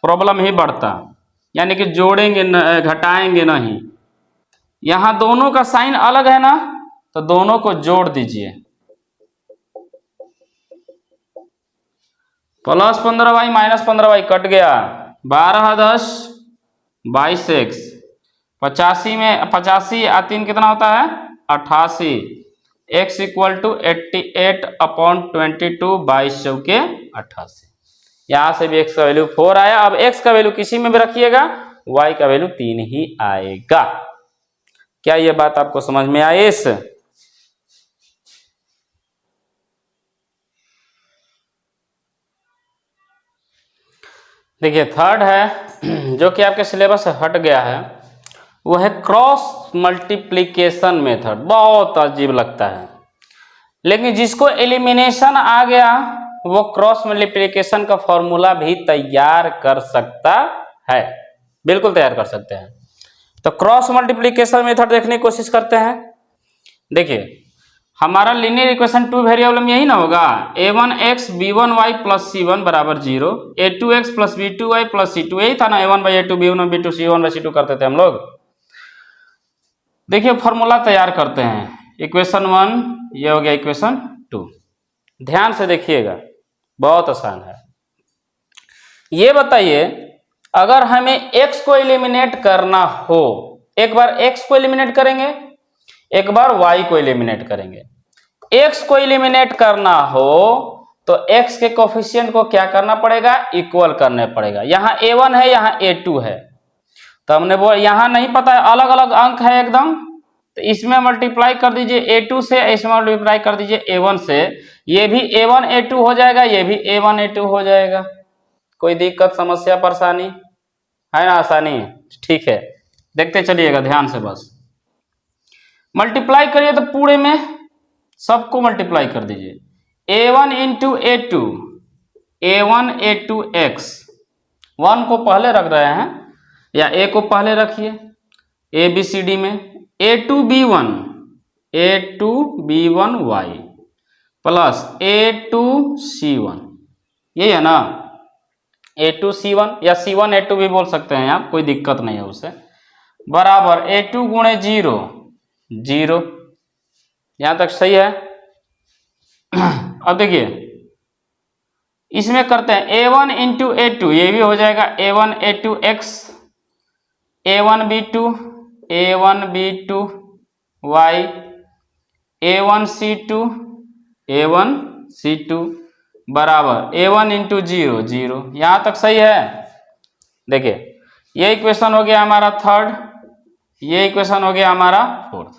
प्रॉब्लम ही बढ़ता। यानी कि जोड़ेंगे घटाएंगे नहीं। यहां दोनों का साइन अलग है ना, तो दोनों को जोड़ दीजिए। Plus 15y minus 15y cut गया, 12 10 22x, 85 में 85 और 3 कितना होता है? 88। x इक्वल टू 88/22, 22 चौके 88। यहां से भी x का वैल्यू 4 आया। अब x का वैल्यू किसी में भी रखिएगा, y का वैल्यू 3 ही आएगा। क्या ये बात आपको समझ में आई? इस देखिए थर्ड है जो कि आपके सिलेबस से हट गया है, वो है क्रॉस मल्टीप्लिकेशन मेथड। बहुत अजीब लगता है, लेकिन जिसको एलिमिनेशन आ गया वो क्रॉस मल्टीप्लिकेशन का फॉर्मूला भी तैयार कर सकता है, बिल्कुल तैयार कर सकते हैं। तो क्रॉस मल्टीप्लिकेशन मेथड देखने की कोशिश करते हैं। देखिए हमारा लीनियर इक्वेशन 2 वेरिएबल में यही ना होगा, a1x b1y प्लस c1 बराबर 0, a2x plus b2y plus c2, यही था ना, a1/a2 b1/b2 c1/c2 करते थे हम लोग। देखिए फॉर्मूला तैयार करते हैं। इक्वेशन 1 ये हो गया, इक्वेशन 2 ध्यान से देखिएगा, बहुत आसान है। ये बताइए अगर हमें x को एलिमिनेट करना हो, एक बार x को एलिमिनेट करेंगे, एक बार y को एलिमिनेट करेंगे। x को एलिमिनेट करना हो तो x के कोफिशिएंट को क्या करना पड़ेगा? इक्वल करने पड़ेगा। यहाँ a1 है, यहाँ a2 है, तो हमने वो यहाँ नहीं पता है, अलग अलग अंक है एकदम, तो इसमें मल्टीप्लाई कर दीजिए a2 से, इसमें मल्टीप्लाई कर दीजिए a1 से। ये भी a1 a2 हो जाएगा, ये भी a1 a2 हो जाएगा। कोई दिक्कत समस्या परेशानी है ना? आसानी ठीक है, देखते चलिएगा ध्यान से। बस मल्टीप्लाई करिए तो पूरे में सबको मल्टीप्लाई कर दीजिए। a1 into a2, a1 a2 x, 1 को पहले रख रहे हैं या a को पहले रखिए a b c d में, a2 b1 y plus a2 c1, यही है ना, a2 c1 या c1 a2 भी बोल सकते हैं आप, कोई दिक्कत नहीं है उससे, बराबर a2 गुणे 0 0। यहां तक सही है? अब देखिए इसमें करते हैं a1 इंटू a2, ये भी हो जाएगा a1 a2 x, a1 b2 y, a1 c2 बराबर a1 इंटू 0 0। यहां तक सही है? देखिए ये इक्वेशन हो गया हमारा थर्ड, ये इक्वेशन हो गया हमारा फोर्थ।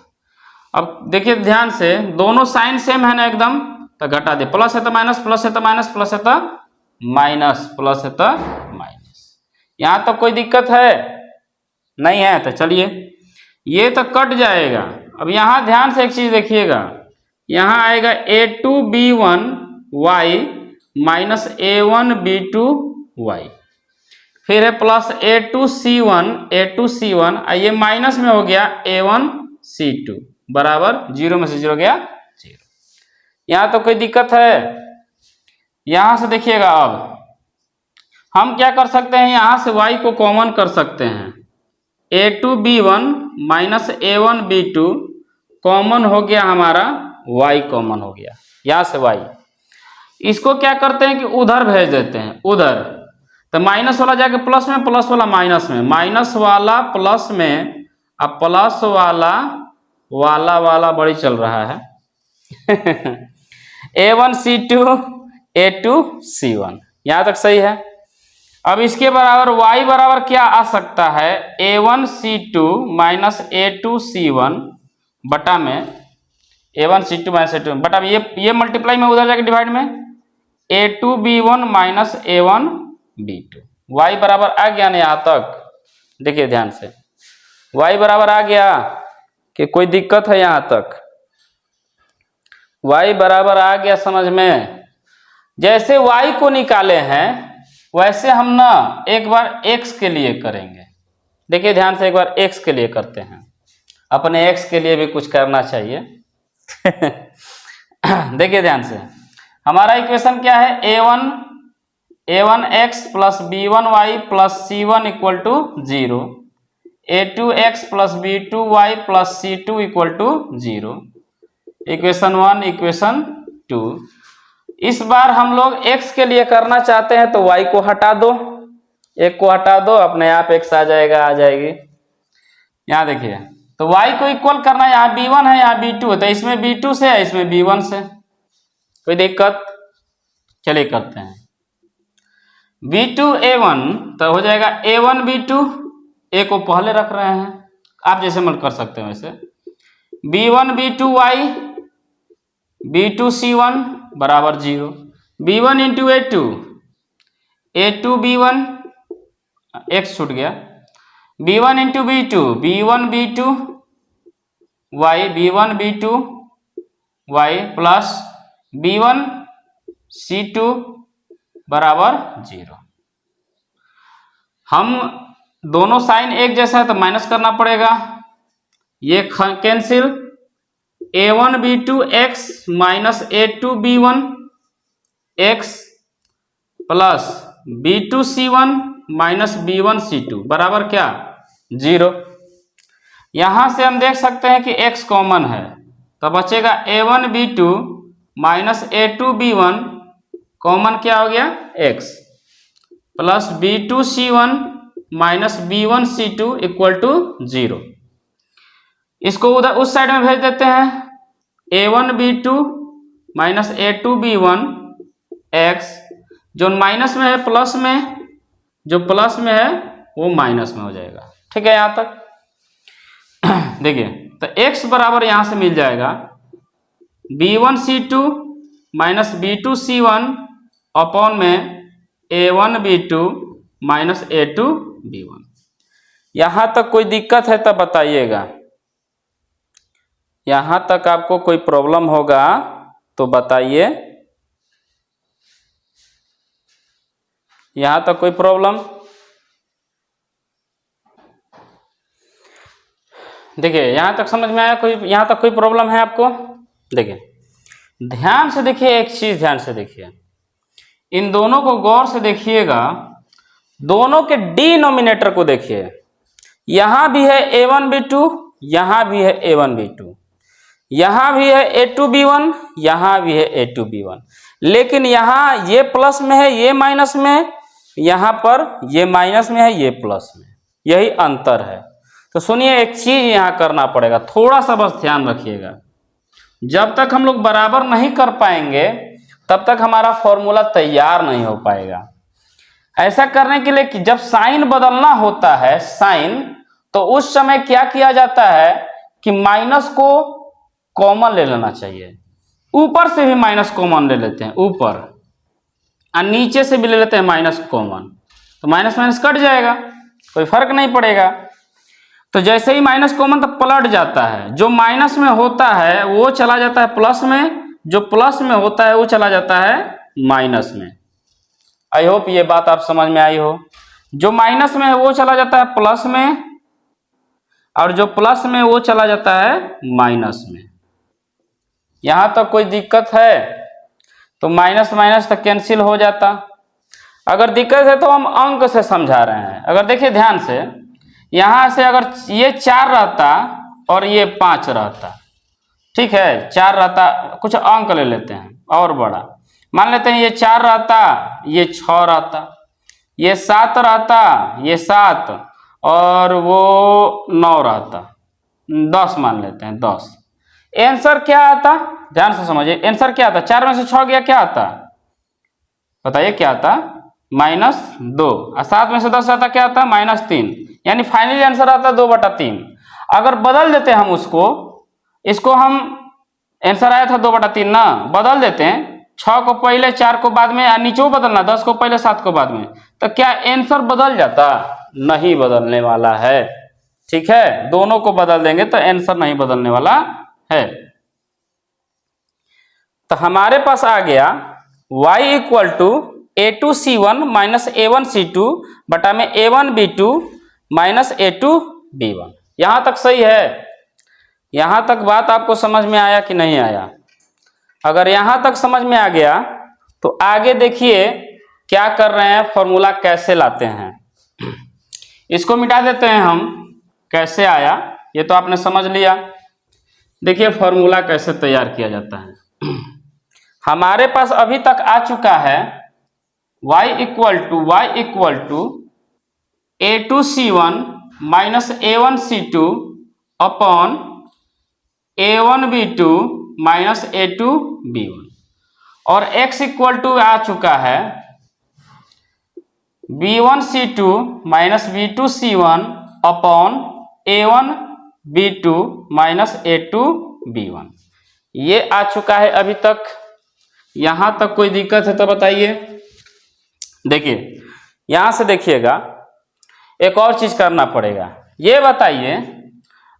अब देखिए ध्यान से, दोनों साइन सेम है ना एकदम, तो घटा दे, प्लस है तो माइनस, प्लस है तो माइनस, प्लस है तो माइनस, प्लस है तो माइनस। यहां तक कोई दिक्कत है? नहीं है? तो चलिए ये तो कट जाएगा। अब यहां ध्यान से एक चीज देखिएगा, यहां आएगा a2 b1 y minus a1b2y, फिर है प्लस a2c1 ये माइनस में हो गया a1c2 बराबर 0 में से 0 गया 0। यहाँ तो कोई दिक्कत है? यहाँ से देखिएगा, अब हम क्या कर सकते हैं, यहाँ से y को कॉमन कर सकते हैं। a2b1 माइनस a1b2 कॉमन हो गया, हमारा y कॉमन हो गया, यहाँ से y। इसको क्या करते हैं कि उधर भेज देते हैं, उधर, तो माइनस वाला जाके प्लस में, प्लस वाला माइनस में, माइनस वाला प्लस में, अब प्लस वाला वाला बड़ी चल रहा है a1c2 a2c1, यहाँ तक सही है। अब इसके बराबर y बराबर क्या आ सकता है, a1c2 माइनस a2c1 बटा में a1c2 माइनस a2 बटा में ये मल्टीप्लाई में उधर जाके डिवाइड में a2b1 माइनस a1b2। y बराबर आ गया ना यहाँ तक? देखिए ध्यान से, y बराबर आ गया कि कोई दिक्कत है यहाँ तक? y बराबर आ गया समझ में? जैसे y को निकाले हैं वैसे हम ना एक बार x के लिए करेंगे। देखिए ध्यान से, एक बार x के लिए करते हैं, अपने x के लिए भी कुछ करना चाहिए देखिए ध्यान से, हमारा इक्वेशन क्या है, a1x plus b1y plus c1 equal to 0, a2x plus b2y plus c2 equal to 0, equation 1 equation 2। इस बार हम लोग x के लिए करना चाहते हैं तो y को हटा दो, एक को हटा दो, अपने आप x आ जाएगा, आ जाएगी। यहाँ देखिए, तो y को इक्वल करना है, यहाँ b1 है, यहाँ b2 है, तो इसमें b2 से है, इसमें b1 से, कोई दिक्कत? चलिए करते हैं, b2 a1 तो हो जाएगा a1 b2, a को पहले रख रहे हैं, आप जैसे मन कर सकते हैं वैसे, b1 b2 y b2 c1 बराबर 0, b1 into a2 b1 x छूट गया, b1 into b2 b1 b2 y b1 b2 y plus b1 c2 बराबर 0। हम दोनों साइन एक जैसा है तो माइनस करना पड़ेगा, ये cancel, a1 b2 x minus a2 b1 x plus b2 c1 minus b1 c2 बराबर क्या, 0। यहां से हम देख सकते हैं कि x कॉमन है, तो बचेगा a1 b2 minus a2 b1 common क्या हो गया, x plus b2 c1 minus b1 c2 equal to 0। इसको उधर उस साइड में भेज देते हैं, a1 b2 minus a2 b1 x, जो माइनस में है प्लस में, जो प्लस में है वो माइनस में हो जाएगा, ठीक है यहाँ तक। देखिए, तो x बराबर यहाँ से मिल जाएगा b1 c2 minus b2 c1 upon में a1 b2 minus a2 b1। यहाँ तक कोई दिक्कत है तब बताइएगा, यहाँ तक आपको कोई प्रॉब्लम होगा तो बताइए, यहाँ तक कोई प्रॉब्लम? देखिए यहाँ तक समझ में आया, कोई यहाँ तक कोई प्रॉब्लम है आपको? देखिए ध्यान से देखिए, एक चीज ध्यान से देखिए, इन दोनों को गौर से देखिएगा, दोनों के डिनोमिनेटर को देखिए, यहां भी है a1 b2, यहां भी है a1 b2, यहां भी है a2 b1, यहां भी है a2 b1, लेकिन यहां ये प्लस में है, ये माइनस में है, यहां पर ये माइनस में है, ये प्लस में, यही अंतर है। तो सुनिए, एक चीज यहां करना पड़ेगा, थोड़ा सा बस ध्यान रखिएगा, जब तक हम लोग बराबर नहीं कर पाएंगे तब तक हमारा फॉर्मूला तैयार नहीं हो पाएगा। ऐसा करने के लिए कि जब साइन बदलना होता है, साइन, तो उस समय क्या किया जाता है कि माइनस को कॉमन ले लेना चाहिए, ऊपर से भी माइनस कॉमन ले लेते हैं, ऊपर और नीचे से भी ले लेते हैं माइनस कॉमन, तो माइनस माइनस कट जाएगा, कोई फर्क नहीं पड़ेगा। तो जैसे ही माइनस कॉमन तो पलट जाता है, जो माइनस में होता है वो चला जाता है प्लस में, जो प्लस में होता है वो चला जाता है माइनस में। आई होप ये बात आप समझ में आई हो। जो माइनस में है वो चला जाता है प्लस में, और जो प्लस में वो चला जाता है माइनस में। यहां तक कोई दिक्कत है तो माइनस माइनस तक कैंसिल हो जाता। अगर दिक्कत है तो हम अंक से समझा रहे हैं। अगर देखिए ध्यान से, यहां से अगर ये 4 रहता और ये 5 रहता, ठीक है, 4 रहता, कुछ अंक ले लेते हैं और बड़ा, मान लेते हैं ये 4 रहता, ये 6 रहता, ये 7 रहता, ये 7, और वो 9 रहता, 10 मान लेते हैं, 10। आंसर क्या आता? ध्यान से समझिए, आंसर क्या आता? 4 में से 6 गया, क्या आता बताइए? क्या आता? -2। और 7 में से 10 आता, क्या आता? -3। यानी फाइनली आंसर आता 2/3। अगर बदल देते हम उसको, इसको हम, आंसर आया था 2/3 ना, बदल देते हैं 6 को पहले, 4 को बाद में, और नीचे बदलना 10 को पहले 7 को बाद में, तो क्या आंसर बदल जाता? नहीं बदलने वाला है। ठीक है, दोनों को बदल देंगे तो आंसर नहीं बदलने वाला है। तो हमारे पास आ गया y equal to a2c1 minus a1c2 बटा में a1b2 माइनस a2b1। यहां तक सही है? यहां तक बात आपको समझ में आया कि नहीं आया? अगर यहां तक समझ में आ गया तो आगे देखिए क्या कर रहे हैं, फॉर्मूला कैसे लाते हैं। इसको मिटा देते हैं हम। कैसे आया ये तो आपने समझ लिया। देखिए फॉर्मूला कैसे तैयार किया जाता है। हमारे पास अभी तक आ चुका है y equal to a2c1 minus a1c2 upon a1b2 minus a2b1, और x इक्वल टू आ चुका है b1c2 minus b2c1 upon a1b2 minus a2b1। ये आ चुका है अभी तक। यहां तक कोई दिक्कत है तो बताइए। देखिए यहां से देखिएगा, एक और चीज करना पड़ेगा। ये बताइए,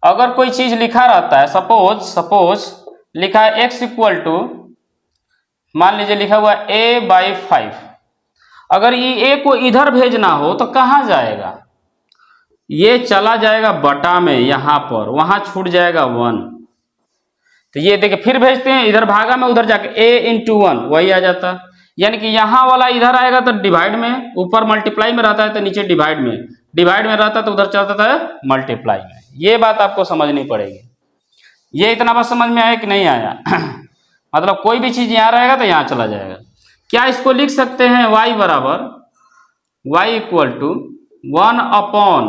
अगर कोई चीज लिखा रहता है, सपोज लिखा है x इक्वल टू, मान लीजिए लिखा हुआ a/5, अगर ये a को इधर भेजना हो तो कहां जाएगा? ये चला जाएगा बटा में, यहां पर, वहां छूट जाएगा 1। तो ये देखिए फिर भेजते हैं, इधर भागा में, उधर जाके a × 1 वही आ जाता। यानी कि यहाँ वाला इधर आएगा तो डिवाइड में, ऊपर मल्टीप्लाई में रहता है तो नीचे डिवाइड में, डिवाइड में रहता है तो उधर चलता है मल्टीप्लाई में। ये बात आपको समझनी पड़ेगी। ये इतना बात समझ में आया कि नहीं आया? मतलब कोई भी चीज यहाँ रहेगा तो यहाँ चला जाएगा। क्या इसको लिख सकते हैं y बराबर, y equal to 1 upon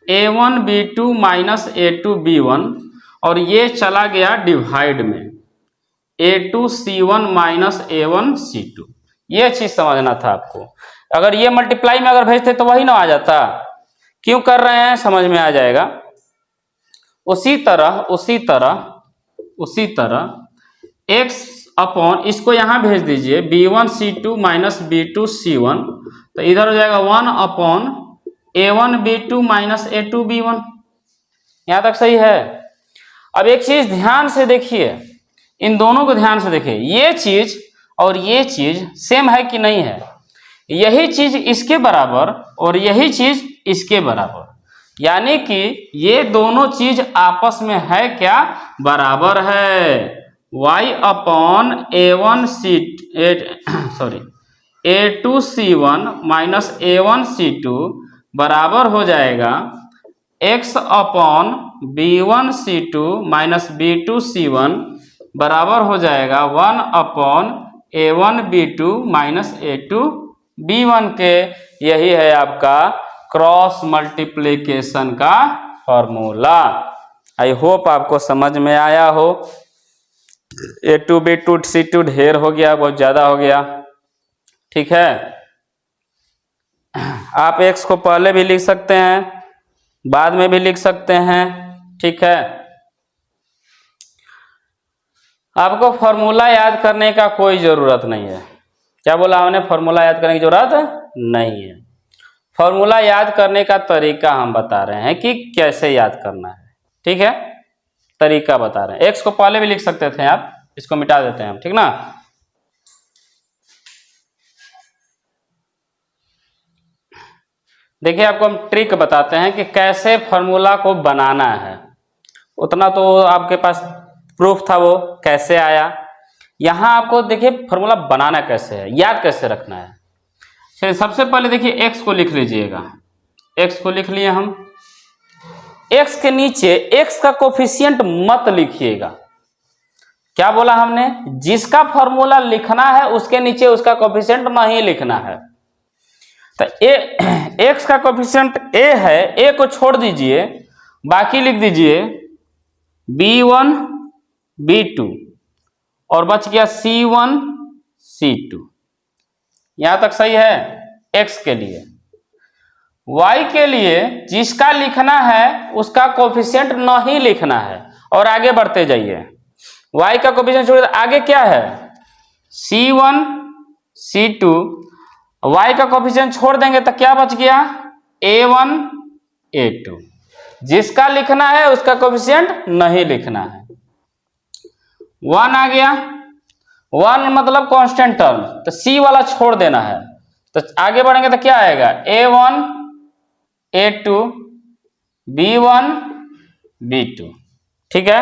a1b2 minus a2b1, और ये चला गया डिवाइड में a2c1 माइनस a1c2। ये चीज समझना था आपको। अगर ये मल्टीप्लाई में अगर भेजते तो वही ना आ जाता। क्यों कर रहे हैं समझ में आ जाएगा। उसी तरह x अपॉन, इसको यहां भेज दीजिए b1c2 माइनस b2c1, तो इधर हो जाएगा 1 अपॉन a1b2 माइनस a2b1। यहां तक सही है? अब एक चीज ध्यान से देखिए, इन दोनों को ध्यान से देखिए, ये चीज और ये चीज सेम है कि नहीं है? यही चीज इसके बराबर और यही चीज इसके बराबर, यानी कि ये दोनों चीज आपस में है क्या? बराबर है। y upon a2c1 minus a1c2 बराबर हो जाएगा x upon b1c2 minus b2c1 बराबर हो जाएगा 1 अपॉन a1b2 माइनस a2b1 के। यही है आपका क्रॉस मल्टीप्लिकेशन का फॉर्मूला। आई होप आपको समझ में आया हो। a2b2c2 ढेर हो गया, बहुत ज्यादा हो गया। ठीक है, आप x को पहले भी लिख सकते हैं, बाद में भी लिख सकते हैं। ठीक है, आपको फॉर्मूला याद करने का कोई जरूरत नहीं है। क्या बोला हमने? फॉर्मूला याद करने की जरूरत नहीं है। फॉर्मूला याद करने का तरीका हम बता रहे हैं कि कैसे याद करना है। ठीक है, तरीका बता रहे हैं। x को पहले भी लिख सकते थे आप, इसको मिटा देते हैं हम, ठीक ना। देखिए आपको हम ट्रिक बताते हैं कि कैसे फॉर्मूला को बनाना है। उतना तो आपके पास प्रूफ था, वो कैसे आया। यहाँ आपको देखिए फॉर्मूला बनाना कैसे है, याद कैसे रखना है। चलिए सबसे पहले देखिए x को लिख लीजिएगा। x को लिख लिए हम। x के नीचे x का कोफिशिएंट मत लिखिएगा। क्या बोला हमने? जिसका फॉर्मूला लिखना है उसके नीचे उसका कोफिशिएंट नहीं लिखना है। तो x का कोफिशिएंट a है, a को छोड़ दीजिए, बाकी लिख दीजिए b1 b2 और बच गया c1 c2। यहां तक सही है x के लिए। y के लिए जिसका लिखना है उसका कोफिशिएंट नहीं लिखना है और आगे बढ़ते जाइए। y का कोफिशिएंट छोड़ आगे क्या है? c1 c2। y का कोफिशिएंट छोड़ देंगे तो क्या बच गया? a1 a2। जिसका लिखना है उसका कोफिशिएंट नहीं लिखना है। 1 आ गया, 1 मतलब कांस्टेंट टर्म, तो c वाला छोड़ देना है। तो आगे बढ़ेंगे तो क्या आएगा? a1 a2 b1 b2। ठीक है,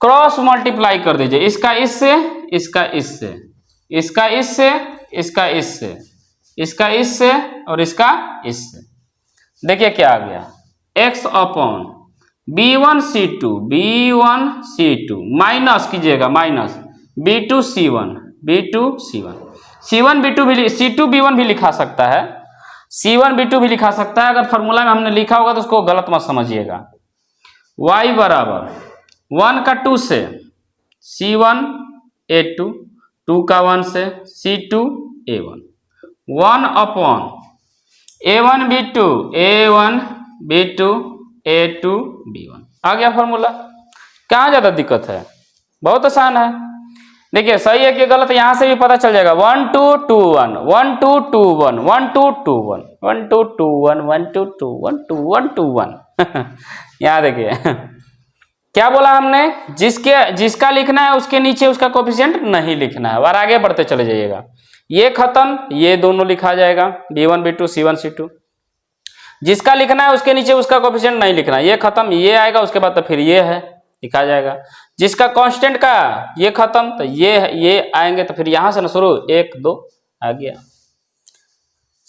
क्रॉस मल्टीप्लाई कर दीजिए, इसका इससे, इसका इससे, इसका इससे, इसका इससे, इसका इससे और इसका इससे। देखिए क्या आ गया? x upon b1 c2 b1 c2 minus कीजिएगा, minus b2 c1 b2 c1। c1 b2 भी, c2 b1 भी लिखा सकता है, c1 b2 भी लिखा सकता है। अगर फॉर्मूला में हमने लिखा होगा तो उसको गलत मत समझिएगा। y बराबर 1 का 2 से c1 a2, 2 का 1 से c2 a1, 1 upon a1 b2 a1 b2 a2 b1। आ गया फॉर्मूला। कहाँ ज्यादा दिक्कत है? बहुत आसान है। देखिए सही है कि गलत यहां से भी पता चल जाएगा। 1 2 2 1 1 2 2 1 1 2 2 1 1 2 2 1 1 2 2 1 2 1 2 1। यहाँ देखिए क्या बोला हमने? जिसका लिखना है उसके नीचे उसका कोफिशिएंट नहीं लिखना है और आगे बढ़ते चले जाइएगा। ये खत्म, ये दोनों लिखा जाएगा b1 b2 c1 c2। जिसका लिखना है उसके नीचे उसका कोफिशिएंट नहीं लिखना, ये खत्म, ये आएगा, उसके बाद तो फिर ये है लिखा जाएगा। जिसका कांस्टेंट का ये खत्म तो ये आएंगे, तो फिर यहां से ना शुरू 1 2 आ गया।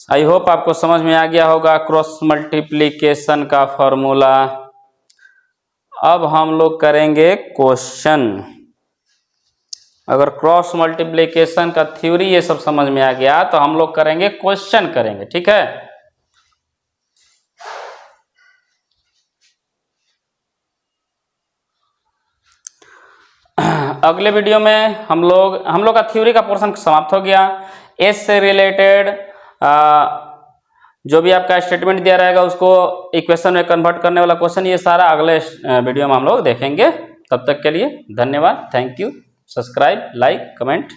आई होप आपको समझ में आ गया होगा क्रॉस मल्टीप्लीकेशन का फॉर्मूला। अब हम लोग करेंगे क्वेश्चन। अगर क्रॉस मल्टीप्लीकेशन का थ्योरी ये सब समझ में आ गया तो हम लोग करेंगे क्वेश्चन करेंगे। ठीक है, अगले वीडियो में हम लोग का थ्योरी का पोर्शन समाप्त हो गया। एस से रिलेटेड जो भी आपका स्टेटमेंट दिया रहेगा उसको इक्वेशन में कन्वर्ट करने वाला क्वेश्चन, ये सारा अगले वीडियो में हम लोग देखेंगे। तब तक के लिए धन्यवाद, thank you. Subscribe, like, comment.